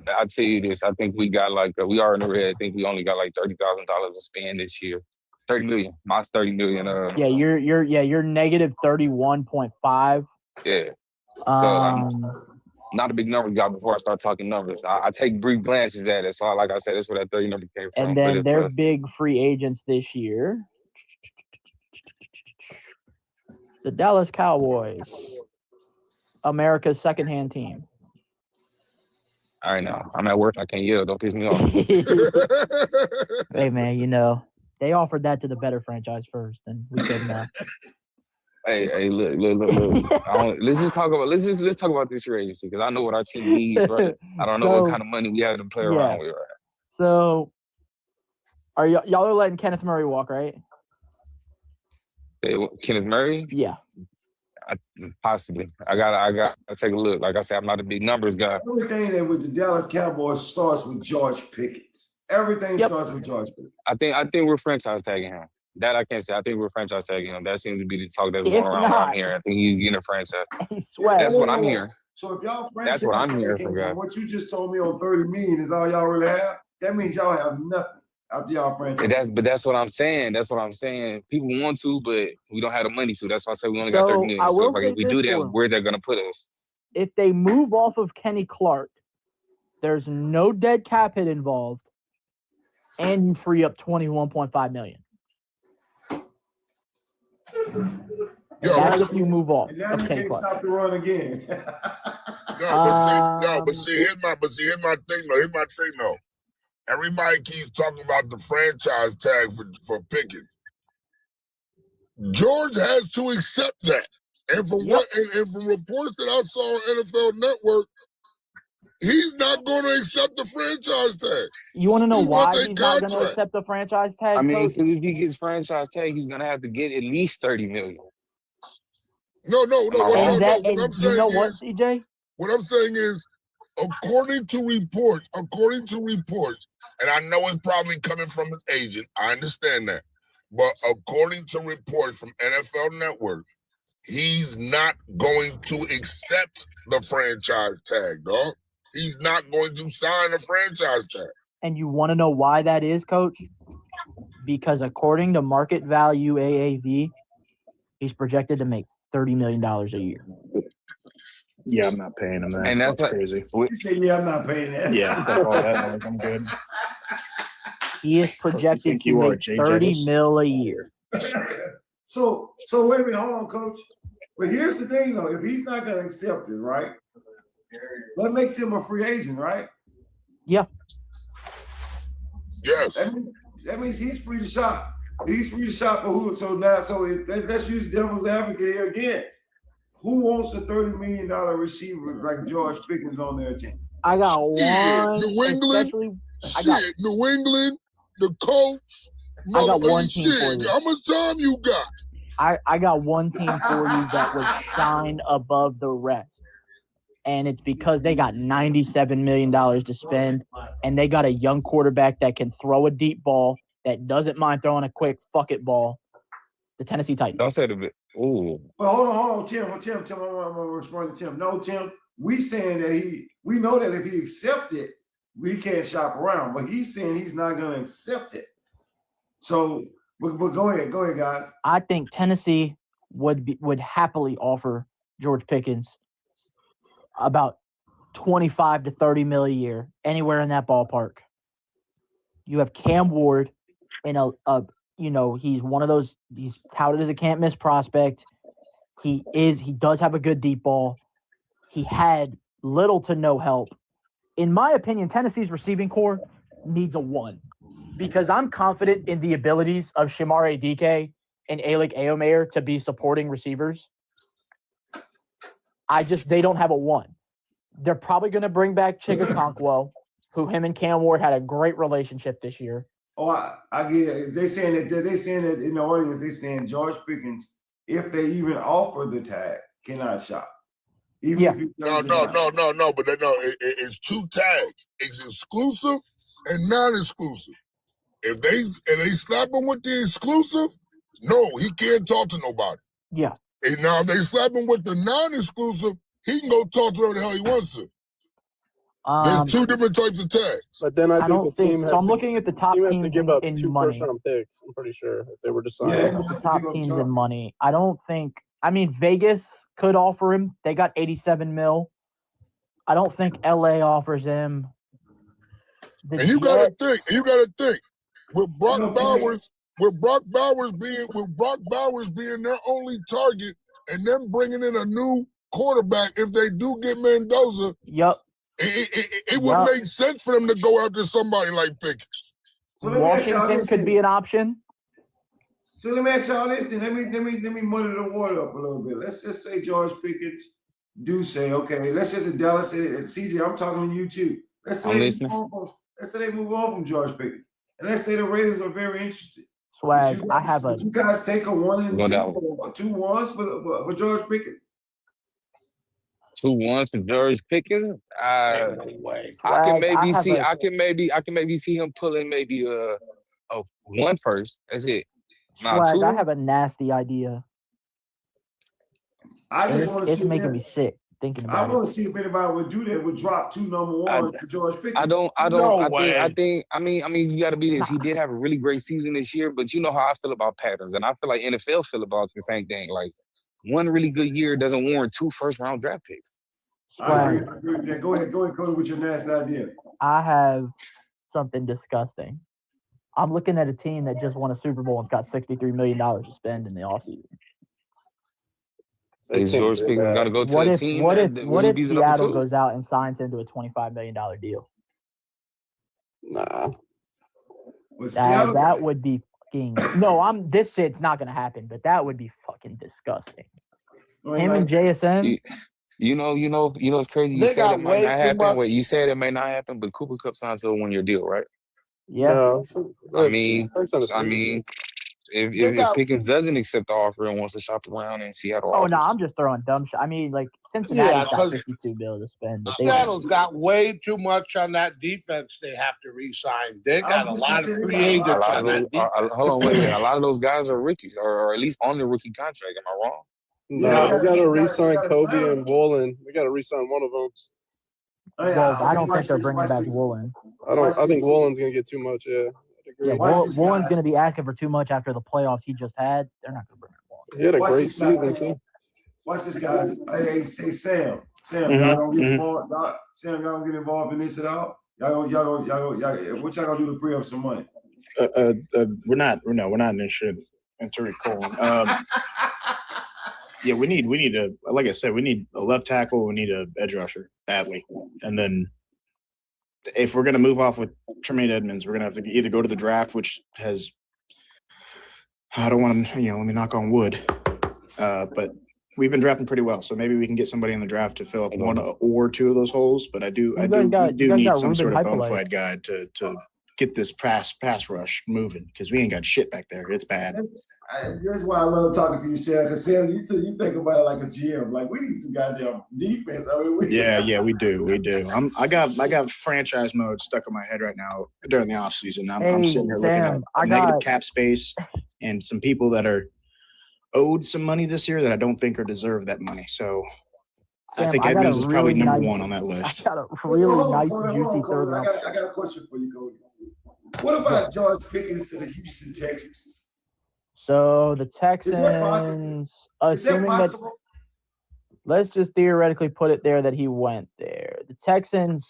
I'll tell you this. I think we got we are in the red. I think we only got like $30,000 to spend this year. 30 million. Mine's 30 million. You're negative 31.5. Yeah. So not a big number got before I start talking numbers. I take brief glances at it. So like I said, that's where that 30 number came from. And then they're big free agents this year. The Dallas Cowboys, America's second-hand team. All right, now I'm at work. I can't yell. Don't piss me off. Hey, man, you know they offered that to the better franchise first, and we said no. Hey, look. Let's talk about this free agency because I know what our team needs, right? I don't know what kind of money we have to play around with, right? So, y'all are letting Kenneth Murray walk, right? Kenneth Murray? Yeah. Possibly. I gotta take a look. Like I said, I'm not a big numbers guy. Everything that with the Dallas Cowboys starts with George Pickens. Everything starts with George Pickens. I think we're franchise tagging him. That I can't say. I think we're franchise tagging him. That seems to be the talk that's going around what I'm hearing. I think he's getting a franchise. That's what I'm hearing. So if y'all that's what I'm hearing from guys. What you just told me on 30 million is all y'all really have, that means y'all have nothing after y'all franchise. But that's what I'm saying. That's what I'm saying. People want to, but we don't have the money to. That's why I said we only got 30 million. So if we do that, where they're gonna put us? If they move off of Kenny Clark, there's no dead cap hit involved, and you free up $21.5 million. That's if you move off. And now you can't stop the run again. But see, here's my thing though. Everybody keeps talking about the franchise tag for Pickens. George has to accept that. And from from reports that I saw on NFL Network, he's not going to accept the franchise tag. You want to know why he's not going to accept the franchise tag? I mean, because if he gets franchise tag, he's going to have to get at least $30 million. No. What I'm saying you know what, CJ? What I'm saying is, according to reports, and I know it's probably coming from his agent. I understand that. But according to reports from NFL Network, he's not going to accept the franchise tag, dog. He's not going to sign a franchise tag. And you want to know why that is, Coach? Because according to market value AAV, he's projected to make $30 million a year. Yeah, I'm not paying him that. And that's crazy. You say, yeah, I'm not paying that. Yeah, fuck all that noise. I'm good. He is projected to make $30 million a year. So wait a minute, hold on, Coach. But here's the thing, though. If he's not going to accept it, right? That makes him a free agent, right? Yeah. Yes. That means he's free to shop. He's free to shop for who? So let's use devil's advocate here again. Who wants a $30 million receiver like George Pickens on their team? I got one. New England. New England. The Colts. I got one team for you. How much time you got? I got one team for you that would shine above the rest. And it's because they got $97 million to spend, and they got a young quarterback that can throw a deep ball, that doesn't mind throwing a quick fuck it ball. The Tennessee Titans. Don't say the bit. Ooh. Well, hold on, Tim. I'm gonna respond to Tim. No, Tim, we saying that we know that if he accepts it, we can't shop around, but he's saying he's not gonna accept it. So, but go ahead, guys. I think Tennessee would happily offer George Pickens about 25 to 30 mil a year, anywhere in that ballpark. You have Cam Ward in he's one of those, he's touted as a can't miss prospect. He does have a good deep ball. He had little to no help. In my opinion, Tennessee's receiving core needs a 1 because I'm confident in the abilities of Shemare Dike and Alec Aomayer to be supporting receivers. They don't have a 1. They're probably going to bring back Chigakonkwo, who him and Cam Ward had a great relationship this year. Oh, I get it. They're saying that in the audience, they're saying George Pickens, if they even offer the tag, cannot shop. No. But it's 2 tags. It's exclusive and non-exclusive. If they slap him with the exclusive, no, he can't talk to nobody. Yeah. And now if they slap him with the non-exclusive, he can go talk to whoever the hell he wants to. There's 2 different types of tags. But then I think the team has I'm looking at the top teams to give up in 2 money. first-round picks. I'm pretty sure if they were to sign. Yeah, the top teams in money. I don't think. I mean, Vegas could offer him. They got 87 mil. I don't think LA offers him. And you gotta think. With Brock Bowers being their only target, and them bringing in a new quarterback, if they do get Mendoza, it would make sense for them to go after somebody like Pickens. So Washington could be an option. So let me ask y'all this then. Let me muddy the water up a little bit. Let's just say George Pickens do say, okay, let's just say Dallas say, and CJ, I'm talking to you too. Let's say they move on from George Pickens. And let's say the Raiders are very interested. Swag, I have a. Would you guys take a 1 and Go 2 down. or 2 1s for George Pickens? 2-1 for George Pickens. No way. I can Swag, maybe have see. a- I can maybe see him pulling maybe a 1 first. That's it. Now Swag, I 2. have a nasty idea. I just want to It's see. making me sick thinking I about want it. to see if anybody would do that. Would drop 2 number 1s for George Pickens. I don't. No I way. think. I mean, you got to be this. He Nah. did have a really great season this year, but you know how I feel about patterns, and I feel like NFL feel about the same thing. Like 1 really good year doesn't warrant 2 first-round draft picks. I Swag, agree with that. Go ahead, Cody, with your nasty idea. I have something disgusting. I'm looking at a team that just won a Super Bowl and's got $63 million to spend in the offseason. Is George Pickens got to go to a team What that if really beats the number Seattle 2? goes out and signs him to a $25 million deal? Nah. That would be fucking. No, this shit's not gonna happen, but that would be fucking disgusting. Him and JSN. You know, it's crazy. You They said it got might way not too happen. much. Wait, you said it may not happen, but Cooper Kupp signed to a 1-year deal, right? Yeah. No, I mean, They if got- Pickens doesn't accept the offer and wants to shop around in Seattle, Oh no, I'm just throwing dumb shit. I mean, like Cincinnati's Yeah, got 'cause 52 billion to spend, but Seattle's got way too much on that defense they have to re-sign. They got a lot of free agents on that defense. hold on, wait a minute. A lot of those guys are rookies, or at least on the rookie contract. Am I wrong? No, we got to re-sign Kobe and Woolen. We got to re-sign one of them. Well, I don't think they're bringing back Woolen. I think Woolen's gonna get too much. Yeah. Yeah, Woolen's going to be asking for too much after the playoffs he just had. They're not going to bring him Woolen. He had a great season too. Watch this, guys. Hey, Sam. Sam, Mhm, y'all gonna get involved? Sam, y'all gonna get involved in this at all? Y'all, what y'all gonna do to free up some money? We're not interested in Tariq Cohen. Yeah, we need a, like I said, we need a left tackle. We need a edge rusher badly, and then if we're gonna move off with Tremaine Edmonds, we're gonna have to either go to the draft, which has, I don't want to, let me knock on wood, but we've been drafting pretty well, so maybe we can get somebody in the draft to fill up 1 or 2 of those holes. But I do need some sort of bona fide guy to get this pass rush moving, because we ain't got shit back there. It's bad. That's why I love talking to you, Sam. Because Sam, you think about it like a GM. Like, we need some goddamn defense. I mean, we do. I got franchise mode stuck in my head right now during the off season. I'm sitting here looking at negative cap space and some people that are owed some money this year that I don't think deserve that money. So I think Edmonds is probably number 1 on that list. I got a really nice, juicy third round. I got a question for you, Cody. What about George Pickens to the Houston Texans? So the Texans, assuming that, let's just theoretically put it there that he went there. The Texans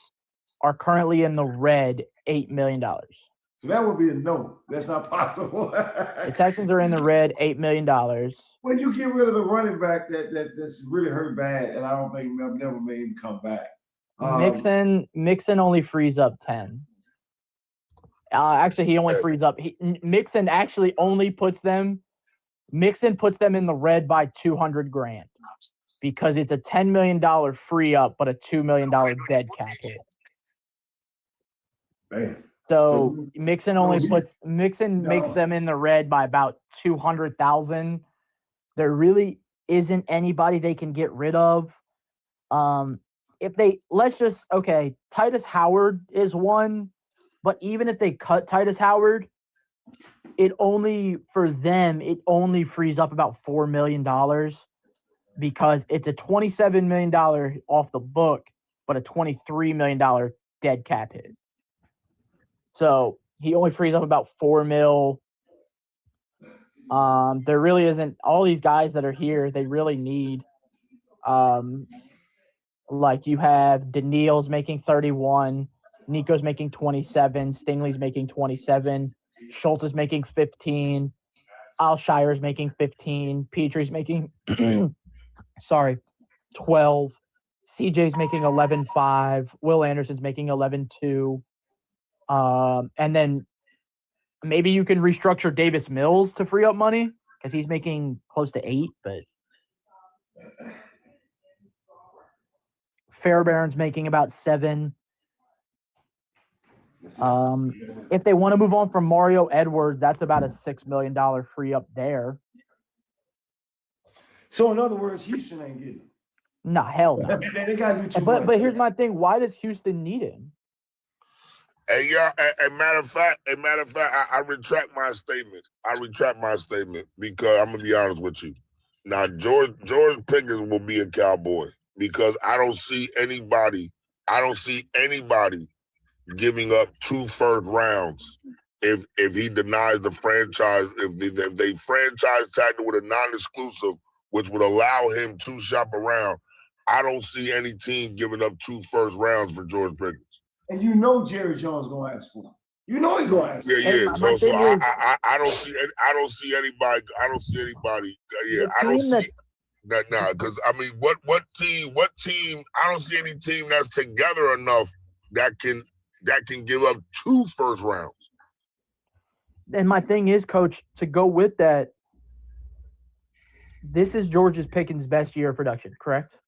are currently in the red, $8 million. So that would be a no. That's not possible. The Texans are in the red, $8 million. When you get rid of the running back that's really hurt bad, and I don't think I've never made him come back. Mixon only frees up 10. Actually, he only frees up. Mixon actually only puts them. Mixon puts them in the red by $200,000 because it's a $10 million free up, but a $2 million dead cap hit. Man. So Mixon makes them in the red by about $200,000. There really isn't anybody they can get rid of. Titus Howard is one. But even if they cut Titus Howard, it only frees up about $4 million because it's a $27 million off the book, but a $23 million dead cap hit. So he only frees up about $4 million. There really isn't all these guys that are here. They really need, like you have Daniil's making 31. Nico's making 27. Stingley's making 27. Schultz is making 15. Alshire's making 15. Petrie's making 12. CJ's making 11.5. Will Anderson's making 11.2. And then maybe you can restructure Davis Mills to free up money because he's making close to 8, but Fairbairn's making about 7. If they want to move on from Mario Edwards, that's about a $6 million free up there. So in other words, Houston ain't getting him. No, hell no. They gotta do too much. But here's my thing: why does Houston need him? Hey, yeah. A matter of fact, I retract my statement. Because I'm gonna be honest with you. Now, George Pickens will be a Cowboy because I don't see anybody giving up 2 first rounds if he denies the franchise, if they franchise tagged it with a non-exclusive, which would allow him to shop around. I don't see any team giving up 2 first rounds for George Pickens. And you know Jerry Jones gonna ask for him. You know he's gonna ask for him. Yeah. So I don't see anybody. Yeah, I don't see. No, because I mean, what team? I don't see any team that's together enough that can give up 2 first rounds. And my thing is, Coach, to go with that, this is George Pickens' best year of production, correct?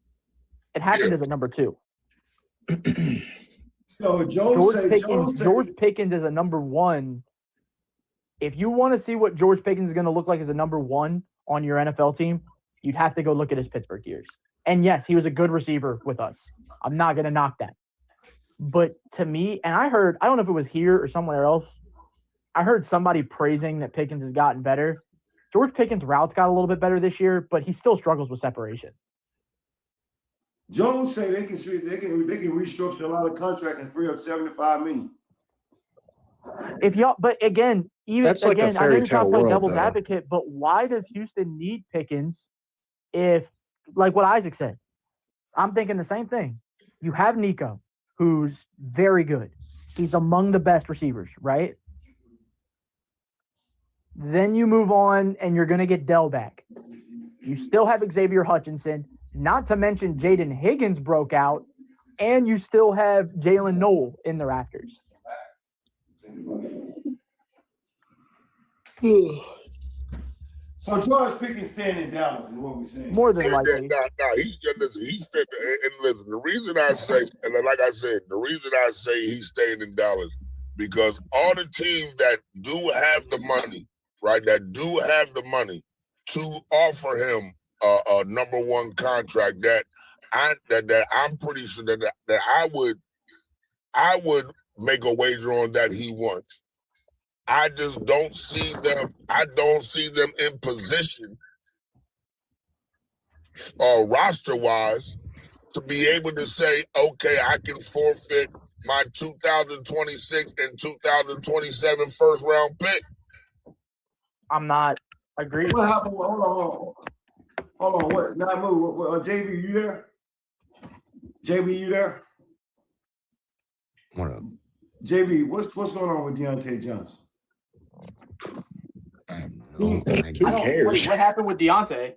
It happened as a number 2. So George Pickens is a number 1. If you want to see what George Pickens is going to look like as a number 1 on your NFL team, you'd have to go look at his Pittsburgh years. And yes, he was a good receiver with us. I'm not going to knock that. But to me, and I don't know if it was here or somewhere else, I heard somebody praising that Pickens has gotten better. George Pickens' routes got a little bit better this year, but he still struggles with separation. Jones say they can restructure a lot of contract and free up $75 million. But again, that's like a fairy I know you're trying to play world, devil's though. advocate, but why does Houston need Pickens if, like what Isaac said, I'm thinking the same thing. You have Nico, who's very good. He's among the best receivers, right? Then you move on and you're going to get Dell back. You still have Xavier Hutchinson, not to mention Jaden Higgins broke out, and you still have Jalen Noel in the rafters. So George Pickens staying in Dallas is what we're saying. More than likely. He's staying. And listen, the reason I say, and like I said, the reason I say he's staying in Dallas because all the teams that do have the money, right, that do have the money to offer him a number 1 contract that I'm pretty sure that I would make a wager on that he wants. I just don't see them. I don't see them in position, roster-wise, to be able to say, okay, I can forfeit my 2026 and 2027 first-round pick. I'm not agreeing. What happened? Hold on. What? Not move. JB, you there? JB, you there? What up? JB, what's going on with Deontay Johnson? Who cares? What happened with Deontay?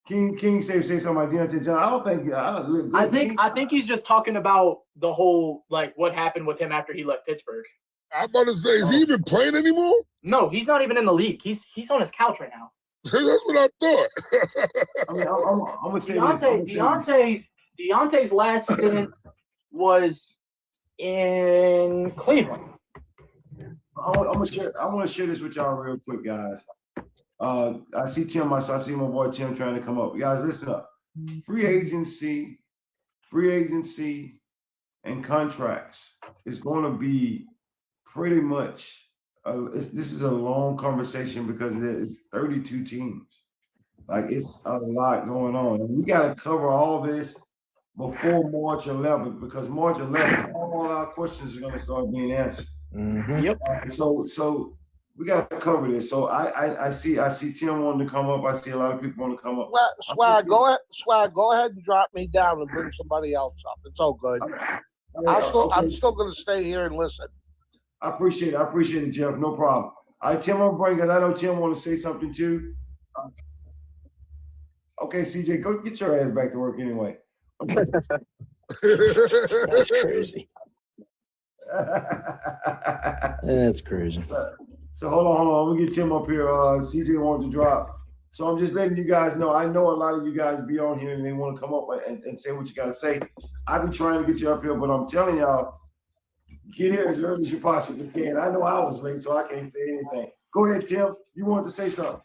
King say something about Deontay Johnson. I think he's just talking about the whole what happened with him after he left Pittsburgh. I'm about to say, is he even playing anymore? No, he's not even in the league. He's on his couch right now. That's what I thought. I mean, I'm gonna say Deontay's last stint was in Cleveland. I want to share this with y'all real quick, guys. I see Tim. I see my boy Tim trying to come up. Guys, listen up. Free agency, and contracts is going to be pretty much. This is a long conversation because it's 32 teams. Like it's a lot going on, and we got to cover all this before March 11th because March 11th, all our questions are going to start being answered. Mm-hmm. Yep. So we got to cover this. So I see Tim wanting to come up. I see a lot of people want to come up. Well, Swag, go ahead and drop me down and bring somebody else up. It's all good. I'm still going to stay here and listen. I appreciate it, Jeff. No problem. All right, Tim, I'm bringing. I know Tim want to say something too. Okay, CJ, go get your ass back to work anyway. That's crazy. That's crazy. So hold on. I'm gonna get Tim up here. CJ wanted to drop. So I'm just letting you guys know. I know a lot of you guys be on here and they want to come up and say what you gotta say. I be trying to get you up here, but I'm telling y'all, Get here as early as you possibly can. I know I was late, so I can't say anything. Go ahead, Tim. You wanted to say something.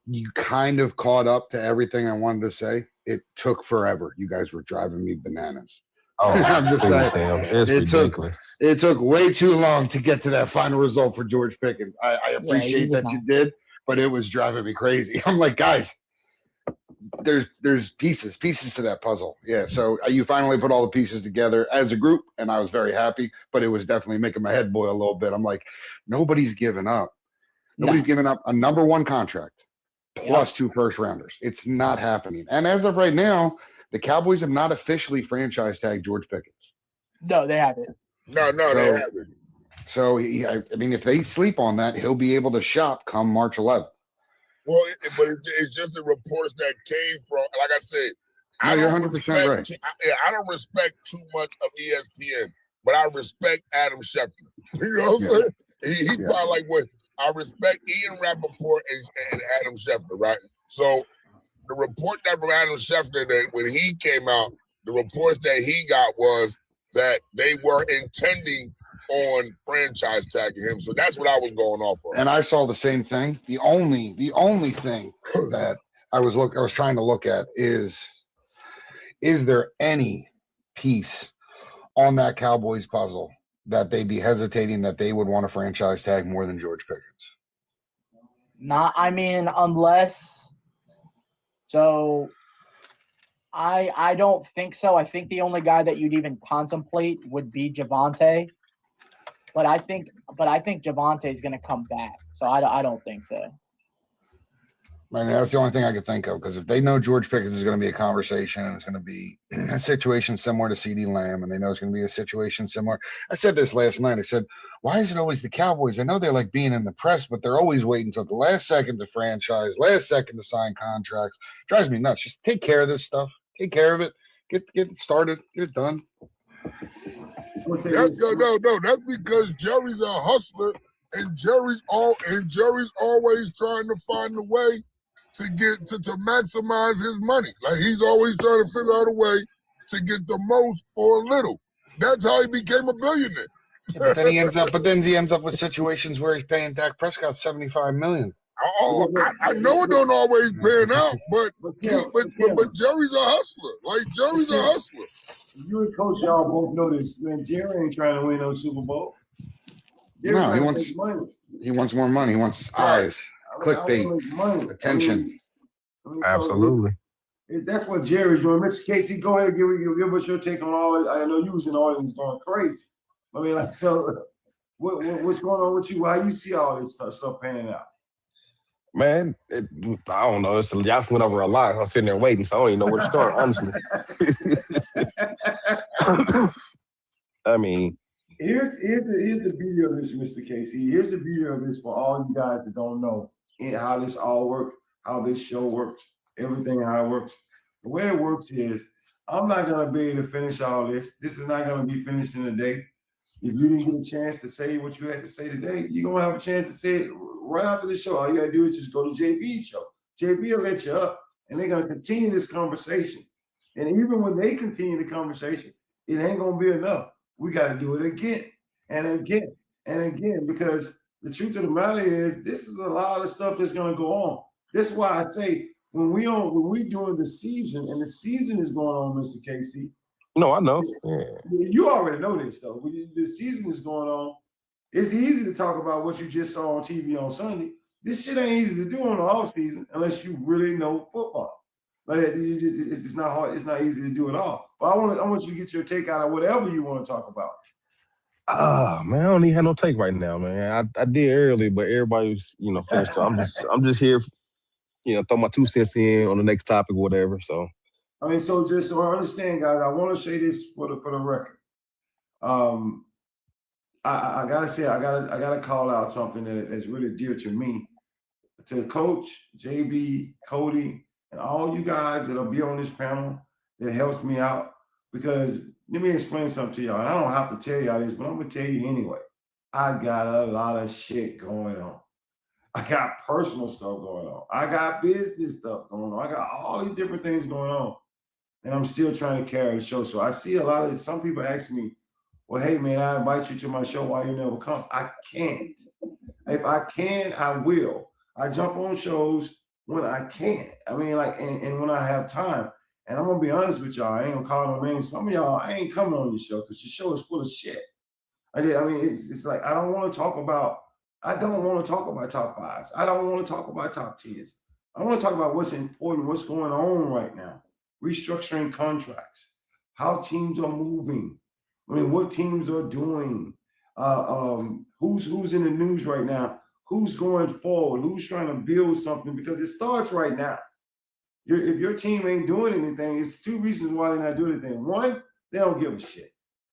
You kind of caught up to everything I wanted to say. It took forever. You guys were driving me bananas. Oh, I'm just saying, it's ridiculous. It took way too long to get to that final result for George Pickens. I appreciate that you did, but it was driving me crazy. I'm like, guys, there's pieces to that puzzle. Yeah, so you finally put all the pieces together as a group, and I was very happy, but it was definitely making my head boil a little bit. I'm like, nobody's giving up. Nobody's giving up a number one contract plus 2 first rounders. It's not happening. And as of right now, the Cowboys have not officially franchise tagged George Pickens. No, they haven't. No, they haven't. So, I mean, if they sleep on that, he'll be able to shop come March 11th. Well, but it's just the reports that came from, like I said, you're 100% right. I don't respect too much of ESPN, but I respect Adam Schefter. You know what I'm saying? He probably like what I respect Ian Rappaport and Adam Schefter, right? So the report that from Adam Schefter that when he came out, the reports that he got was that they were intending on franchise tagging him. So that's what I was going off of. And I saw the same thing. The only thing that I was trying to look at is there any piece on that Cowboys puzzle that they'd be hesitating that they would want to franchise tag more than George Pickens? Unless so I don't think so. I think the only guy that you'd even contemplate would be Javonte. But I think Javonte is going to come back. So I don't think so. I mean, that's the only thing I could think of, because if they know George Pickens is going to be a conversation and it's going to be a situation similar to CeeDee Lamb, and they know it's going to be a situation similar. I said this last night. I said, why is it always the Cowboys? I know they like being in the press, but they're always waiting until the last second to franchise, last second to sign contracts. Drives me nuts. Just take care of this stuff. Take care of it. Get it started. Get it done. No. That's because Jerry's a hustler, and Jerry's always trying to find a way to get to maximize his money. Like he's always trying to figure out a way to get the most for a little. That's how he became a billionaire. Yeah, but then he ends up with situations where he's paying Dak Prescott $75 million. Oh, I know it don't always pan out, but Jerry's a hustler. Like Jerry's a hustler. You and Coach, y'all both know this. Man, Jerry ain't trying to win no Super Bowl. No, he wants more money. He wants eyes, clickbait, attention. Absolutely. That's what Jerry's doing. Mr. Casey, go ahead, give us your take on all that. I know you was in the audience going crazy. I mean, like, so what's going on with you? How you see all this stuff panning out? Man, I don't know. Y'all went over a lot. I was sitting there waiting, so I don't even know where to start, honestly. I mean, here's the beauty of this, Mr. Casey. Here's the beauty of this for all you guys that don't know how this all works, how this show works, everything how it works. The way it works is I'm not gonna be able to finish all this. This is not gonna be finished in a day. If you didn't get a chance to say what you had to say today, you're gonna have a chance to say it right after the show. All you gotta do is just go to JB's show. JB will let you up, and they're gonna continue this conversation. And even when they continue the conversation, it ain't gonna be enough. We gotta do it again and again and again, because the truth of the matter is this is a lot of the stuff that's gonna go on. That's why I say when we doing the season, and the season is going on, Mr. Casey. No, I know. Yeah. You already know this, though. When the season is going on, it's easy to talk about what you just saw on TV on Sunday. This shit ain't easy to do on the off season unless you really know football. But it's not hard. It's not easy to do it all. But I want you to get your take out of whatever you want to talk about. Man, I don't even have no take right now, man. I did early, but everybody's finished. I'm just here, throw my 2 cents in on the next topic, whatever. So. I mean, so just so I understand, guys, I want to say this for the record. I gotta say, I gotta call out something that's really dear to me, to Coach, JB, Cody, and all you guys that'll be on this panel that helps me out. Because let me explain something to y'all. And I don't have to tell y'all this, but I'm gonna tell you anyway. I got a lot of shit going on. I got personal stuff going on. I got business stuff going on. I got all these different things going on. And I'm still trying to carry the show. So I see a lot of some people ask me, well, hey man, I invite you to my show. Why you never come? I can't. If I can, I will. I jump on shows when I can. I mean, like, and when I have time. And I'm gonna be honest with y'all. I ain't gonna call no names. Some of y'all, I ain't coming on your show because your show is full of shit. I mean, it's like I don't want to talk about top fives. I don't want to talk about top tens. I want to talk about what's important, what's going on right now. Restructuring contracts, how teams are moving. I mean, what teams are doing. Who's in the news right now? Who's going forward? Who's trying to build something? Because it starts right now. If your team ain't doing anything, it's two reasons why they're not doing anything. One, they don't give a shit.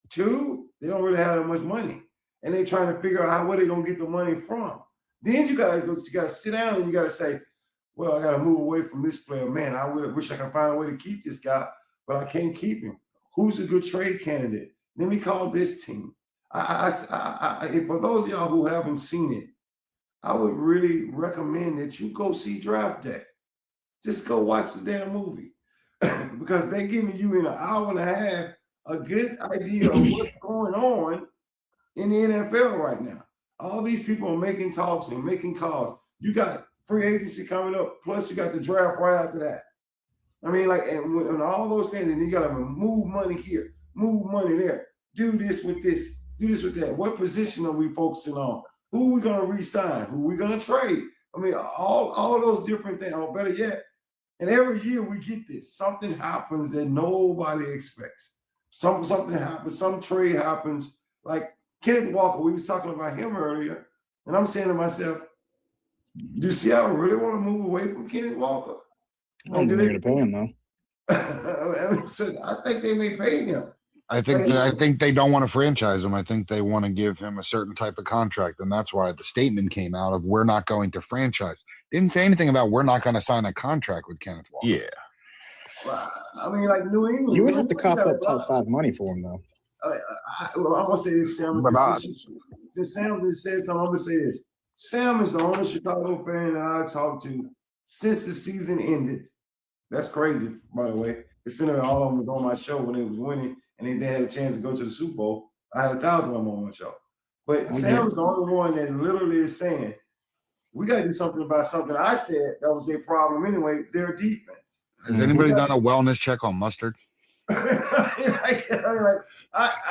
Two, they don't really have that much money, and they're trying to figure out where they're gonna get the money from. Then you gotta sit down and you gotta say, well, I gotta move away from this player. Man, I wish I could find a way to keep this guy, but I can't keep him. Who's a good trade candidate? Let me call this team. For those of y'all who haven't seen it, I would really recommend that you go see Draft Day. Just go watch the damn movie because they're giving you in an hour and a half a good idea of what's going on in the NFL right now. All these people are making talks and making calls. You got free agency coming up, plus you got the draft right after that. I mean, like, and all those things, and you got to move money here, move money there, do this with this, do this with that. What position are we focusing on? Who are we going to re-sign? Who are we going to trade? I mean, all those different things, or better yet, and every year we get this. Something happens that nobody expects. Something happens, some trade happens. Like Kenneth Walker, we was talking about him earlier, and I'm saying to myself, do Seattle really want to move away from Kenneth Walker? I don't think they're going to pay him, though. So I think they may pay him. I think they don't want to franchise him. I think they want to give him a certain type of contract, and that's why the statement came out of we're not going to franchise. Didn't say anything about we're not going to sign a contract with Kenneth Walker. Yeah. Well, I mean, like New England. You would have to cough up top 5 money for him, though. I want to say this, Sam. Sam just said something. I'm going to say this. Sam is the only Chicago fan that I've talked to since the season ended. That's crazy, by the way. Considering all of them was on my show when they was winning and they had a chance to go to the Super Bowl. I had 1,000 of them on my show. But Sam is the only one that literally is saying, we got to do something about something I said that was their problem anyway, their defense. Has anybody done a wellness check on Mustard? I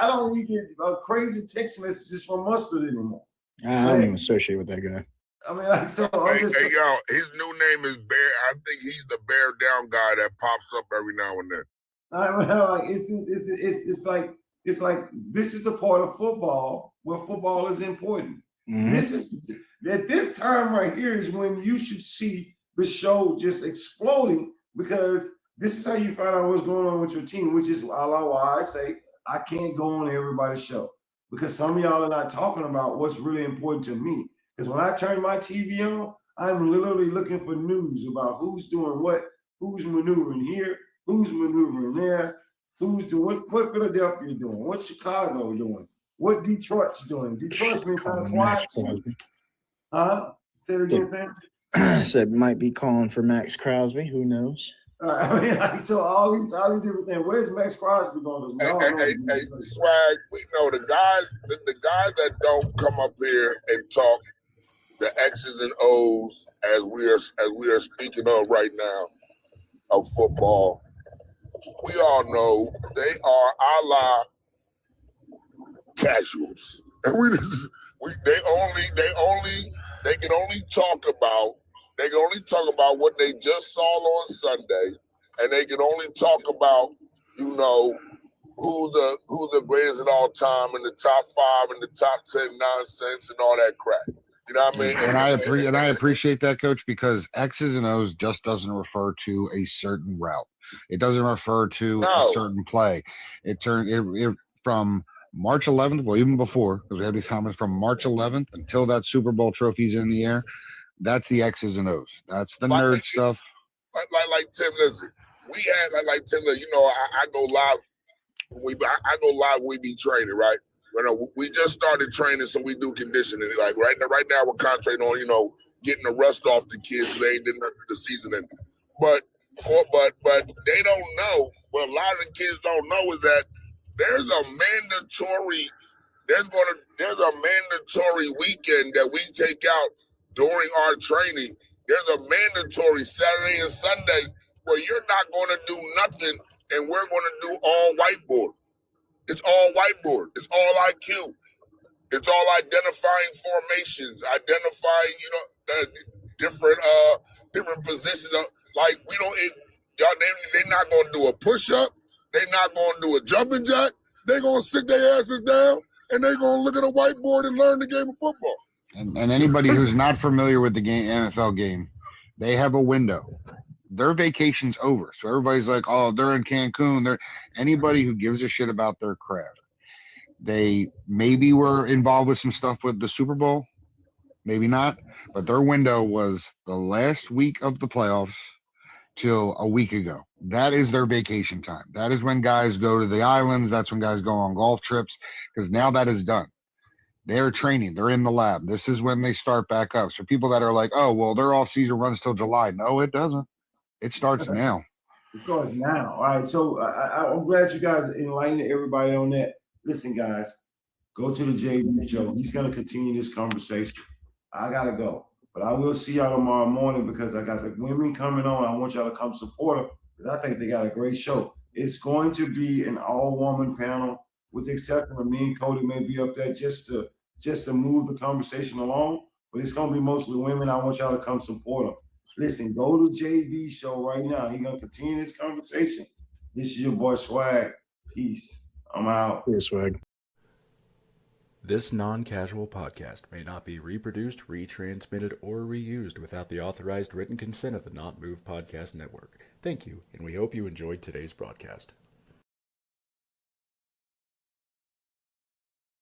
don't even get crazy text messages from Mustard anymore. I don't even associate with that guy. I mean, like, so hey, y'all, his new name is Bear. I think he's the bear down guy that pops up every now and then. I mean, like it's like this is the part of football where football is important. Mm-hmm. This is at this time right here is when you should see the show just exploding, because this is how you find out what's going on with your team, which is why I say I can't go on everybody's show, because some of y'all are not talking about what's really important to me. Because when I turn my TV on, I'm literally looking for news about who's doing what, who's maneuvering here, who's maneuvering there, who's doing what Philadelphia doing, what Chicago doing, what Detroit's doing. Detroit's been kind of quiet. Say it again, man. I said might be calling for Max Crosby. Who knows? I mean, like, so all these different things. Where's Max Crosby going? Hey, Swag, we know the guys that don't come up here and talk the X's and O's as we are speaking of right now of football. We all know they are a la casuals, and they can only talk about what they just saw on Sunday, and they can only talk about, you know, who's the greatest of all time in the top 5 and the top 10 nonsense and all that crap. You know what I mean? And I appreciate that, Coach, because X's and O's just doesn't refer to a certain route. It doesn't refer to a certain play. It from March 11th, well, even before, because we had these comments from March 11th until that Super Bowl trophy's in the air. That's the X's and O's. That's the nerd stuff. Like Tim, listen, we had like Tim, you know, I go live. I go live when we be training, right? You know, we just started training, so we do conditioning. Like right now we're concentrating on, you know, getting the rust off the kids. They ain't did the season in. But they don't know. What a lot of the kids don't know is that there's a mandatory weekend that we take out during our training. There's a mandatory Saturday and Sunday where you're not going to do nothing and we're going to do all whiteboard. It's all whiteboard. It's all IQ. It's all identifying formations, identifying, different positions. Like we don't, they're not going to do a push up. They're not going to do a jumping jack. They're going to sit their asses down and they're going to look at a whiteboard and learn the game of football. And anybody who's not familiar with the NFL game, they have a window. Their vacation's over. So everybody's like, oh, they're in Cancun. Anybody who gives a shit about their craft. They maybe were involved with some stuff with the Super Bowl, maybe not, but their window was the last week of the playoffs till a week ago. That is their vacation time. That is when guys go to the islands. That's when guys go on golf trips, because now that is done. They're training. They're in the lab. This is when they start back up. So people that are like, oh, well, their off season runs till July. No, it doesn't. It starts now. It starts now. All right. So I'm glad you guys enlightened everybody on that. Listen, guys, go to the JV show. He's going to continue this conversation. I got to go. But I will see y'all tomorrow morning because I got the women coming on. I want y'all to come support them because I think they got a great show. It's going to be an all-woman panel, with the exception of me and Cody may be up there just to move the conversation along. But it's going to be mostly women. I want y'all to come support them. Listen, go to JV show right now. He's going to continue this conversation. This is your boy Swag. Peace. I'm out. Yeah, Swag. This non-casual podcast may not be reproduced, retransmitted, or reused without the authorized written consent of the Not Move Podcast Network. Thank you, and we hope you enjoyed today's broadcast.